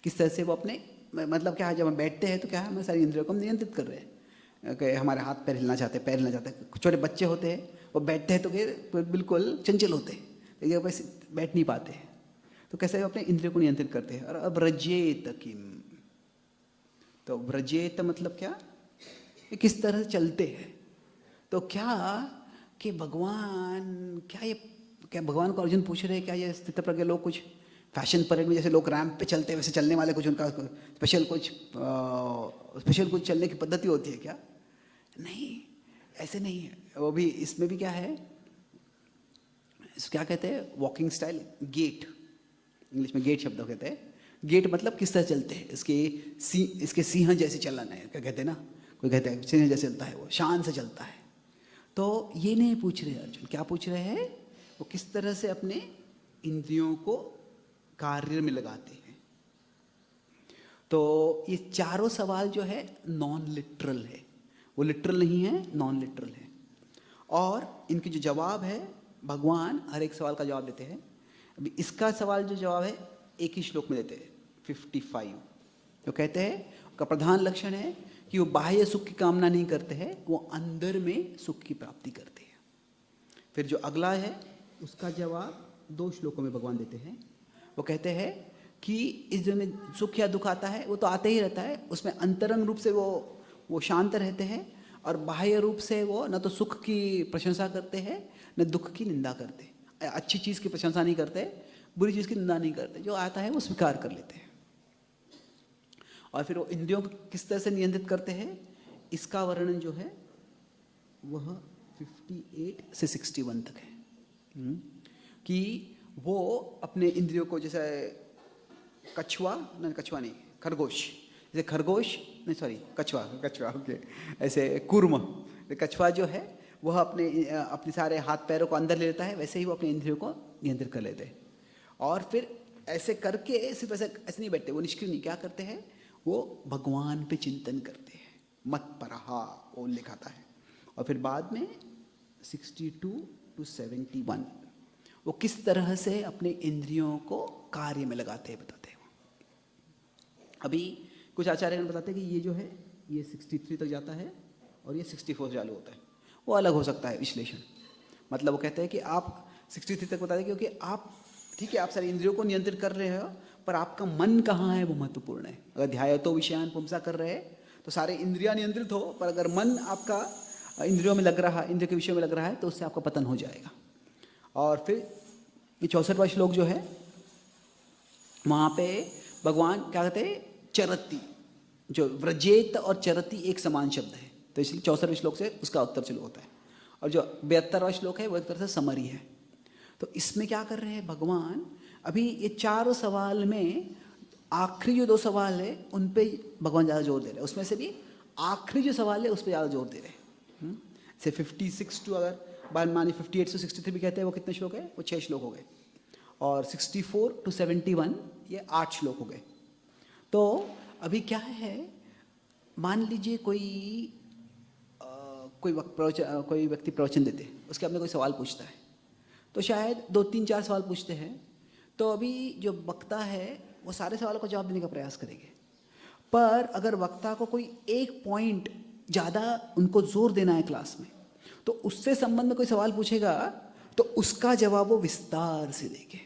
Speaker 1: किस तरह से वो अपने, मतलब क्या है, जब हम बैठते हैं तो क्या है, हम सारी इंद्रियों को हम नियंत्रित कर रहे हैं। कि हमारे हाथ पैर हिलना चाहते हैं, पैर हिलना चाहते हैं। छोटे बच्चे होते हैं, वो बैठते हैं तो बिल्कुल चंचल होते हैं, लेकिन वैसे बैठ नहीं पाते हैं। तो कैसे वो अपने इंद्रियों को नियंत्रित करते हैं। और अब व्रजेत किम, तो व्रजेत मतलब क्या, ये किस तरह से चलते हैं। तो क्या कि भगवान, क्या भगवान को अर्जुन पूछ रहे हैं, क्या ये स्थित प्रज्ञ लोग कुछ फैशन परेड में जैसे लोग रैंप पे चलते हैं वैसे चलने वाले, कुछ उनका स्पेशल कुछ चलने की पद्धति होती है क्या? नहीं, ऐसे नहीं है। वो भी इसमें भी क्या है, क्या कहते हैं, वॉकिंग स्टाइल, गेट, इंग्लिश में गेट शब्द कहते हैं। गेट मतलब किस तरह चलते हैं, इसके सिंह जैसे चलन है, क्या कहते हैं ना, कोई कहते हैं सिंह जैसे चलता है, वो शान से चलता है। तो ये नहीं पूछ रहे अर्जुन, क्या पूछ रहे हैं, वो किस तरह से अपने इंद्रियों को कार्य में लगाते हैं। तो ये चारों सवाल जो है नॉन लिटरल है, वो लिटरल नहीं है, नॉन लिटरल है। और इनकी जो जवाब है, भगवान हर एक सवाल का जवाब देते हैं। अभी इसका सवाल जो जवाब है एक ही श्लोक में देते हैं, 55। जो कहते हैं उसका प्रधान लक्षण है कि वो बाह्य सुख की कामना नहीं करते हैं, वो अंदर में सुख की प्राप्ति करते हैं। फिर जो अगला है उसका जवाब 2 श्लोकों में भगवान देते हैं। वो कहते हैं कि इस जीवन में सुख या दुख आता है, वो तो आते ही रहता है, उसमें अंतरंग रूप से वो शांत रहते हैं, और बाह्य रूप से वो न तो सुख की प्रशंसा करते हैं न दुख की निंदा करते हैं। अच्छी चीज़ की प्रशंसा नहीं करते, बुरी चीज़ की निंदा नहीं करते, जो आता है वो स्वीकार कर लेते हैं। और फिर वो इंद्रियों को किस तरह से नियंत्रित करते हैं, इसका वर्णन जो है वह 58 से 61 तक है। कि वो अपने इंद्रियों को, जैसे कछुआ नहीं, खरगोश, जैसे खरगोश नहीं, सॉरी कछुआ ओके, ऐसे कुर्म, कछुआ जो है वह अपने सारे हाथ पैरों को अंदर ले लेता है, वैसे ही वो अपने इंद्रियों को नियंत्रित कर लेते हैं। और फिर ऐसे करके सिर्फ ऐसे नहीं बैठते, वो निष्क्रिय नहीं, क्या करते हैं, वो भगवान पे चिंतन करते हैं, मत परहा वो लिखाता है। और फिर बाद में 62 to 71 वो किस तरह से अपने इंद्रियों को कार्य में लगाते हैं, बताते हैं। अभी कुछ आचार्य बताते हैं कि ये जो है ये 63 तक जाता है और ये 64 से चालू होता है, वो अलग हो सकता है विश्लेषण। मतलब वो कहते हैं कि आप 63 तक बताते हैं क्योंकि आप, ठीक है, आप सारे इंद्रियों को नियंत्रित कर रहे हो, पर आपका मन कहाँ है वो महत्वपूर्ण है। अगर ध्यायतो विषयान पुंसा कर रहे हैं तो सारे इंद्रियां नियंत्रित हो, पर अगर मन आपका इंद्रियों में लग रहा है, इंद्रियों के विषय में लग रहा है, तो उससे आपका पतन हो जाएगा। और फिर ये 64वां श्लोक जो है, वहाँ पे भगवान क्या कहते हैं, चरती, जो व्रजेत और चरती एक समान शब्द है, तो इसलिए 64वें श्लोक से उसका उत्तर चालू होता है। और जो 72वां श्लोक है वो एक तरह से समरी है। तो इसमें क्या कर रहे हैं भगवान, अभी ये 4 सवाल में आखिरी जो 2 सवाल है उन पे भगवान ज़्यादा जोर दे रहे हैं। उसमें से भी आखिरी जो सवाल है उस पर ज़्यादा जोर दे रहे हैं। से 56 टू, अगर बाल मानी 58 से 63 भी कहते हैं, वो कितने श्लोक है, वो 6 श्लोक हो गए। और 64 to 71 ये 8 श्लोक हो गए। तो अभी क्या है, मान लीजिए कोई व्यक्ति प्रवचन देते, उसके अपने कोई सवाल पूछता है, तो शायद 2-3-4 सवाल पूछते हैं, तो अभी जो वक्ता है वो सारे सवालों का जवाब देने का प्रयास करेंगे। पर अगर वक्ता को कोई एक पॉइंट ज़्यादा उनको जोर देना है क्लास में, तो उससे संबंध में कोई सवाल पूछेगा तो उसका जवाब वो विस्तार से देंगे।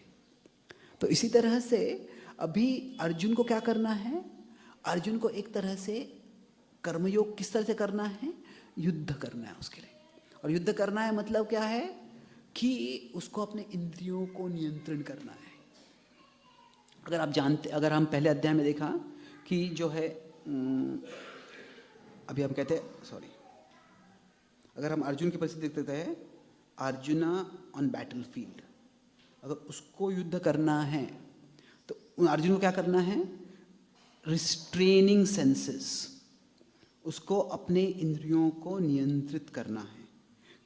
Speaker 1: तो इसी तरह से अभी अर्जुन को क्या करना है, अर्जुन को एक तरह से कर्मयोग किस तरह से करना है, युद्ध करना है उसके लिए। और युद्ध करना है मतलब क्या है कि उसको अपने इंद्रियों को नियंत्रण करना है। अगर हम पहले अध्याय में देखा कि जो है अभी हम कहते हैं अगर हम अर्जुन की परिस्थिति देखते हैं, अर्जुना ऑन बैटल फील्ड, अगर उसको युद्ध करना है तो अर्जुन को क्या करना है, रिस्ट्रेनिंग सेंसेस, उसको अपने इंद्रियों को नियंत्रित करना है।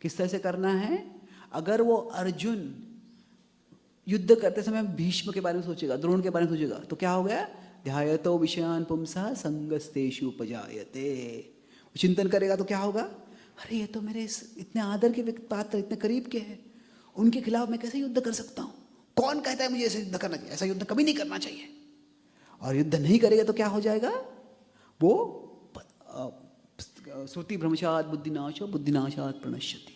Speaker 1: किस तरह से करना है, अगर वो अर्जुन युद्ध करते समय भीष्म के बारे में सोचेगा, द्रोण के बारे में सोचेगा, तो क्या हो गया, ध्यायतो विषयान पुंसः संगस्तेषु उपजायते। चिंतन करेगा तो क्या होगा, अरे ये तो मेरे इतने आदर के पात्र, इतने करीब के हैं, उनके खिलाफ मैं कैसे युद्ध कर सकता हूँ, कौन कहता है मुझे ऐसे युद्ध करना चाहिए, ऐसा युद्ध कभी नहीं करना चाहिए। और युद्ध नहीं करेगा तो क्या हो जाएगा, वो श्रुति भ्रमशात बुद्धिनाशो बुद्धिनाशात प्रणश्यति।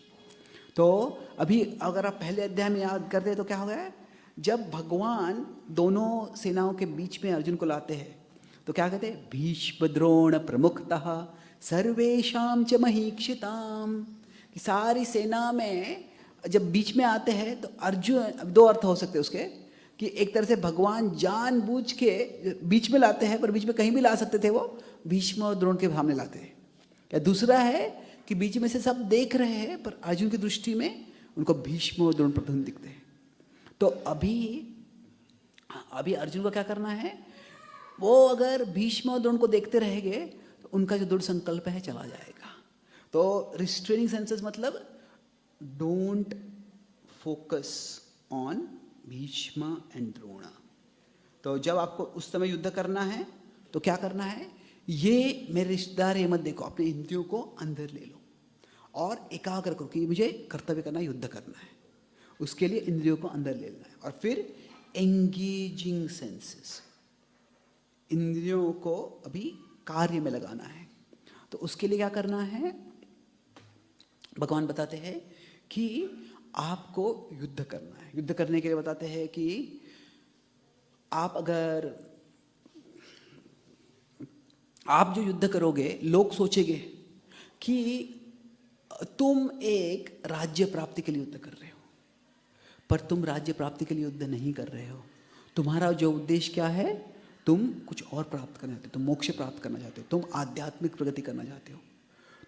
Speaker 1: तो अभी अगर आप पहले अध्याय में याद करते हैं तो क्या हो गया, जब भगवान दोनों सेनाओं के बीच में अर्जुन को लाते हैं तो क्या कहते हैं, भीष्म द्रोण प्रमुखतः सर्वेषां च महीक्षिताम, कि सारी सेना में जब बीच में आते हैं तो अर्जुन, दो अर्थ हो सकते हैं उसके, कि एक तरह से भगवान जानबूझ के बीच में लाते हैं, पर बीच में कहीं भी ला सकते थे, वो भीष्म और द्रोण के सामने लाते हैं। या दूसरा है कि बीच में से सब देख रहे हैं पर अर्जुन की दृष्टि में उनको भीष्म और द्रोण प्रथम दिखते हैं। तो अभी अर्जुन को क्या करना है, वो अगर भीष्म और द्रोण को देखते रहेंगे तो उनका जो दृढ़ संकल्प है चला जाएगा। तो रिस्ट्रेनिंग सेंसेस मतलब don't focus on Bhishma and Drona. तो जब आपको उस समय युद्ध करना है तो क्या करना है, ये मेरे रिश्तेदार ये मत देखो, अपने इंद्रियों को अंदर ले लो और एकाग्र करो कि मुझे कर्तव्य करना, युद्ध करना है, उसके लिए इंद्रियों को अंदर ले लेना है। और फिर एंगेजिंग सेंसेस, इंद्रियों को अभी कार्य में लगाना है। तो उसके लिए क्या करना है, भगवान बताते हैं कि आपको युद्ध करना है। युद्ध करने के लिए बताते हैं कि आप जो युद्ध करोगे, लोग सोचेंगे कि तुम एक राज्य प्राप्ति के लिए युद्ध कर रहे हो, पर तुम राज्य प्राप्ति के लिए युद्ध नहीं कर रहे हो। तुम्हारा जो उद्देश्य क्या है, तुम कुछ और प्राप्त करना चाहते हो, तुम मोक्ष प्राप्त करना चाहते हो, तुम आध्यात्मिक प्रगति करना चाहते हो।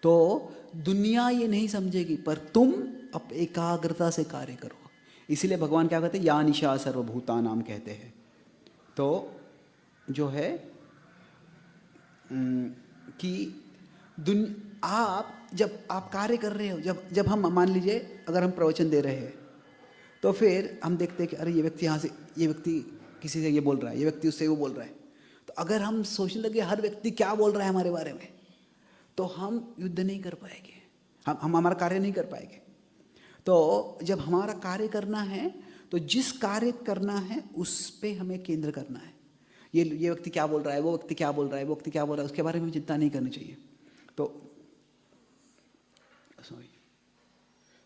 Speaker 1: तो दुनिया ये नहीं समझेगी, पर तुम अब एकाग्रता से कार्य करो। इसीलिए भगवान क्या कहते हैं, या निशा सर्वभूतानाम कहते हैं। तो जो है कि जब आप कार्य कर रहे हो, जब हम मान लीजिए अगर हम प्रवचन दे रहे हैं तो फिर हम देखते हैं कि अरे ये व्यक्ति यहाँ से, ये व्यक्ति किसी से ये बोल रहा है, ये व्यक्ति उससे वो बोल रहा है। तो अगर हम सोचने लगे हर व्यक्ति क्या बोल रहा है हमारे बारे में, तो हम युद्ध नहीं कर पाएंगे, हम हमारा कार्य नहीं कर पाएंगे। तो जब हमारा कार्य करना है तो जिस कार्य करना है उस पर हमें केंद्र करना है। ये व्यक्ति क्या बोल रहा है, वो व्यक्ति क्या बोल रहा है, वो व्यक्ति क्या बोल रहा है, उसके बारे में चिंता नहीं करनी चाहिए। तो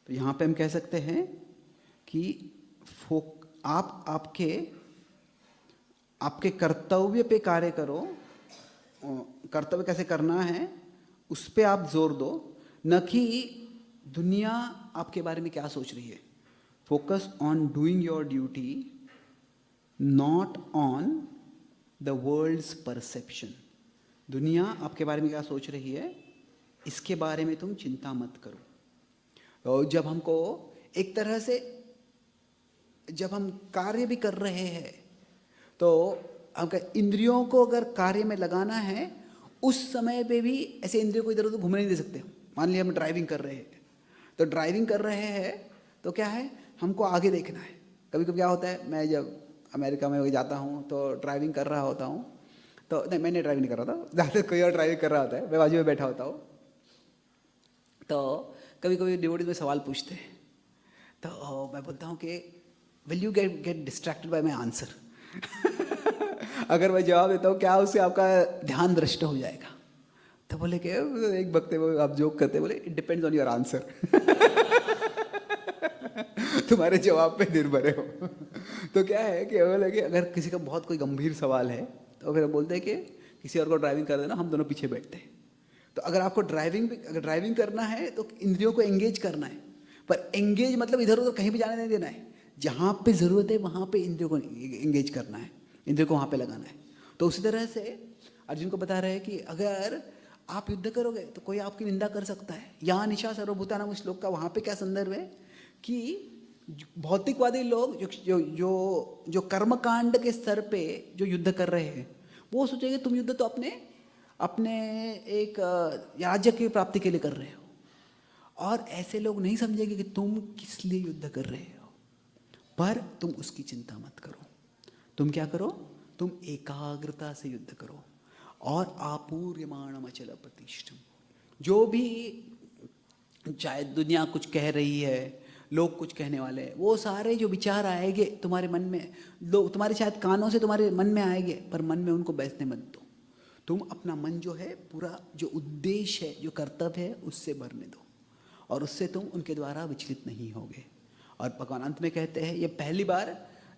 Speaker 1: यहाँ पे हम कह सकते हैं कि आप आपके कर्तव्य पे कार्य करो। कर्तव्य कैसे करना है उस पे आप जोर दो, न कि दुनिया आपके बारे में क्या सोच रही है। Focus on doing your duty, not on the world's perception. दुनिया आपके बारे में क्या सोच रही है, इसके बारे में तुम चिंता मत करो। तो जब हमको एक तरह से, जब हम कार्य भी कर रहे हैं तो हमको इंद्रियों को अगर कार्य में लगाना है, उस समय पे भी ऐसे इंद्रियों को इधर उधर घूमने नहीं दे सकते। मान लिया हम ड्राइविंग कर रहे हैं, तो ड्राइविंग कर रहे हैं तो क्या है, हमको आगे देखना है, कभी कभी क्या होता है, मैं जब अमेरिका में जाता हूँ तो ड्राइविंग कर रहा होता हूँ, तो नहीं मैंने ड्राइविंग नहीं कर रहा था, ज़्यादा कोई और ड्राइविंग कर रहा होता है, मैं बाजू में बैठा होता हूँ। तो कभी कभी डिवोटीज में सवाल पूछते हैं, तो मैं बोलता हूँ कि will you get distracted by my answer. अगर मैं जवाब देता हूँ क्या उससे आपका ध्यान भ्रष्ट हो जाएगा? तो बोले कि एक वक्त वो आप जोक करते बोले it depends on your answer. तुम्हारे जवाब पे निर्भर है हो। तो क्या है कि बोले कि अगर किसी का बहुत कोई गंभीर सवाल है तो फिर बोलते हैं कि किसी और को ड्राइविंग कर देना, हम दोनों पीछे बैठते हैं। तो अगर आपको ड्राइविंग करना है तो इंद्रियों को एंगेज करना है, पर एंगेज मतलब इधर उधर कहीं भी जाने नहीं देना है। जहाँ पे ज़रूरत है वहाँ पे इंद्रियों को एंगेज करना है, इंद्रियों को वहाँ पे लगाना है। तो उसी तरह से अर्जुन को बता रहे हैं कि अगर आप युद्ध करोगे तो कोई आपकी निंदा कर सकता है। यहाँ निशा सर्वभूतानां श्लोक का वहाँ पे क्या संदर्भ है कि भौतिकवादी लोग जो जो जो कर्मकांड के स्तर पे जो युद्ध कर रहे हैं वो सोचेंगे तुम युद्ध तो अपने अपने एक राज्य की प्राप्ति के लिए कर रहे हो, और ऐसे लोग नहीं समझेंगे कि तुम किस लिए युद्ध कर रहे हो। पर तुम उसकी चिंता मत करो, तुम क्या करो, तुम एकाग्रता से युद्ध करो और आपूर्यमाणम अचल प्रतिष्ठम। जो भी चाहे दुनिया कुछ कह रही है, लोग कुछ कहने वाले हैं, वो सारे जो विचार आएंगे तुम्हारे मन में, लोग तुम्हारे शायद कानों से तुम्हारे मन में आएंगे, पर मन में उनको बैठने मत दो। तुम अपना मन जो है पूरा जो उद्देश्य है, जो कर्तव्य है, उससे भरने दो, और उससे तुम उनके द्वारा विचलित नहीं होगे। और भगवान अंत में कहते हैं, ये पहली बार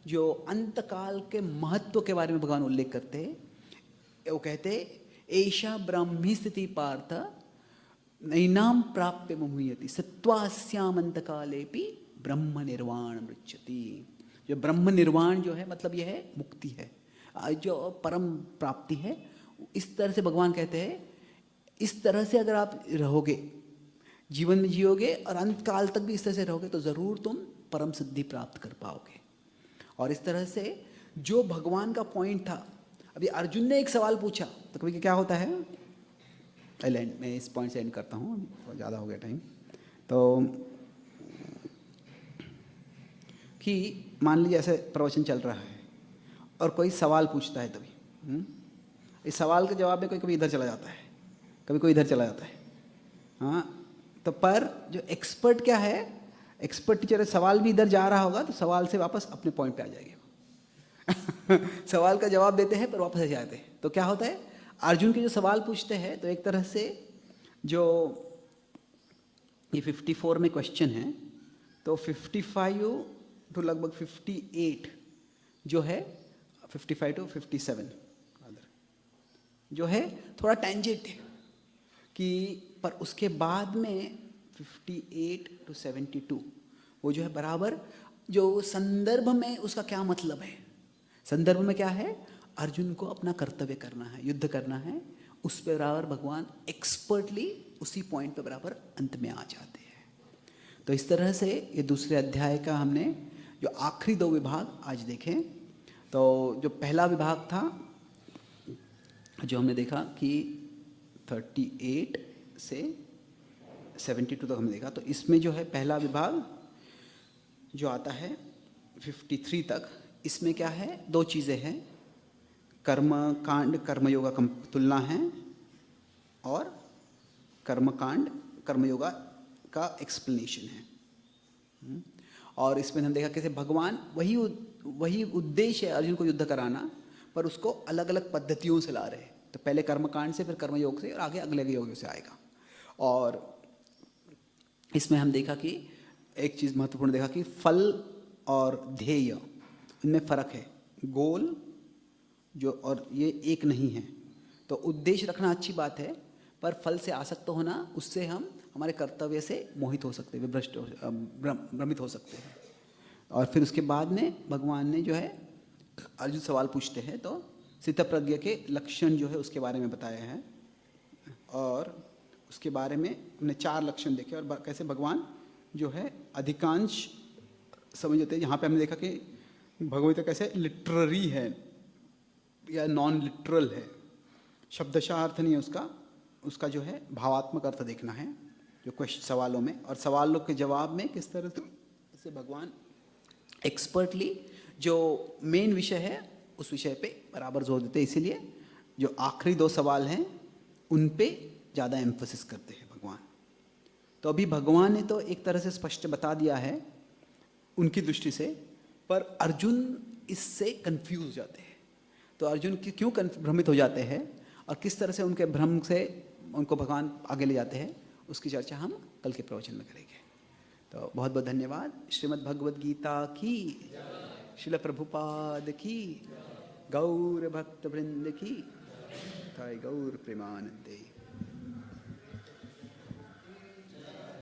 Speaker 1: जो अंत काल के महत्व के बारे में भगवान उल्लेख करते हैं। वो कहते ऐशा ब्राह्मी स्थिति पार्थ नैनाम प्राप्य मुह्यति सत्वास्याम अंत कालेपि ब्रह्म निर्वाण मृच्छति। जो ब्रह्म निर्वाण जो है मतलब यह है मुक्ति है, जो परम प्राप्ति है। इस तरह से भगवान कहते हैं, इस तरह से अगर आप रहोगे, जीवन में जियोगे और अंत काल तक भी इस तरह से रहोगे तो ज़रूर तुम परम सिद्धि प्राप्त कर पाओगे। और इस तरह से जो भगवान का पॉइंट था, अभी अर्जुन ने एक सवाल पूछा, तो कभी क्या होता है, मैं इस पॉइंट से एंड करता हूँ, ज़्यादा हो गया टाइम। तो कि मान लीजिए ऐसे प्रवचन चल रहा है और कोई सवाल पूछता है, तभी इस सवाल के जवाब में कोई कभी इधर चला जाता है, कभी कोई इधर चला जाता है। हाँ, तो पर जो एक्सपर्ट क्या है, एक्सपर्ट टीचर सवाल भी इधर जा रहा होगा तो सवाल से वापस अपने पॉइंट पे आ जाएंगे। सवाल का जवाब देते हैं पर वापस आ जाते हैं। तो क्या होता है, अर्जुन के जो सवाल पूछते हैं तो एक तरह से जो ये 54 में क्वेश्चन है, तो 55 टू लगभग 58 जो है, 55 टू 57 जो है थोड़ा टेंजेंट है कि, पर उसके बाद में 58 टू 72 वो जो है बराबर जो संदर्भ में उसका क्या मतलब है। संदर्भ में क्या है, अर्जुन को अपना कर्तव्य करना है, युद्ध करना है, उस पे बराबर भगवान एक्सपर्टली उसी पॉइंट पे बराबर अंत में आ जाते हैं। तो इस तरह से ये दूसरे अध्याय का हमने जो आखिरी 2 विभाग आज देखें। तो जो पहला विभाग था जो हमने देखा कि 38 से 72 तक हमने देखा, तो इसमें जो है पहला विभाग जो आता है 53 तक, इसमें क्या है, 2 चीज़ें हैं, कर्म कांड कर्मयोगा का तुलना है और कर्मकांड कर्मयोगा का एक्सप्लेनेशन है। और इसमें हमने देखा कैसे भगवान वही उद्देश्य है अर्जुन को युद्ध कराना, पर उसको अलग अलग पद्धतियों से ला रहे हैं। तो पहले कर्मकांड से, फिर कर्मयोग से, और आगे अगले योग से आएगा। और इसमें हम देखा कि एक चीज़ महत्वपूर्ण देखा कि फल और ध्येय इनमें फ़र्क है, गोल जो और ये एक नहीं है। तो उद्देश्य रखना अच्छी बात है, पर फल से आसक्त होना, उससे हम हमारे कर्तव्य से मोहित हो सकते हैं, भ्रमित हो सकते हैं। और फिर उसके बाद में भगवान ने जो है अर्जुन सवाल पूछते हैं तो स्थितप्रज्ञ के लक्षण जो है उसके बारे में बताया है, और उसके बारे में हमने 4 लक्षण देखे और कैसे भगवान जो है अधिकांश समझ होते हैं। यहाँ पे हमने देखा कि भगवत कैसे लिटररी है या नॉन लिटरल है, शब्दशः अर्थ नहीं है उसका जो है भावात्मक अर्थ देखना है जो क्वेश्चन सवालों में, और सवालों के जवाब में किस तरह से भगवान एक्सपर्टली जो मेन विषय है उस विषय पे बराबर जोर देते हैं, इसीलिए जो आखिरी 2 सवाल हैं उन पे ज़्यादा एम्फोसिस करते हैं भगवान। तो अभी भगवान ने तो एक तरह से स्पष्ट बता दिया है उनकी दृष्टि से, पर अर्जुन इससे कंफ्यूज हो जाते हैं। तो अर्जुन क्यों भ्रमित हो जाते हैं और किस तरह से उनके भ्रम से उनको भगवान आगे ले जाते हैं, उसकी चर्चा हम कल के प्रवचन में करेंगे। तो बहुत बहुत धन्यवाद। श्रीमद् भगवद गीता की, श्रील प्रभुपाद की, गौर भक्त वृंद की, गौर प्रेमानंदे।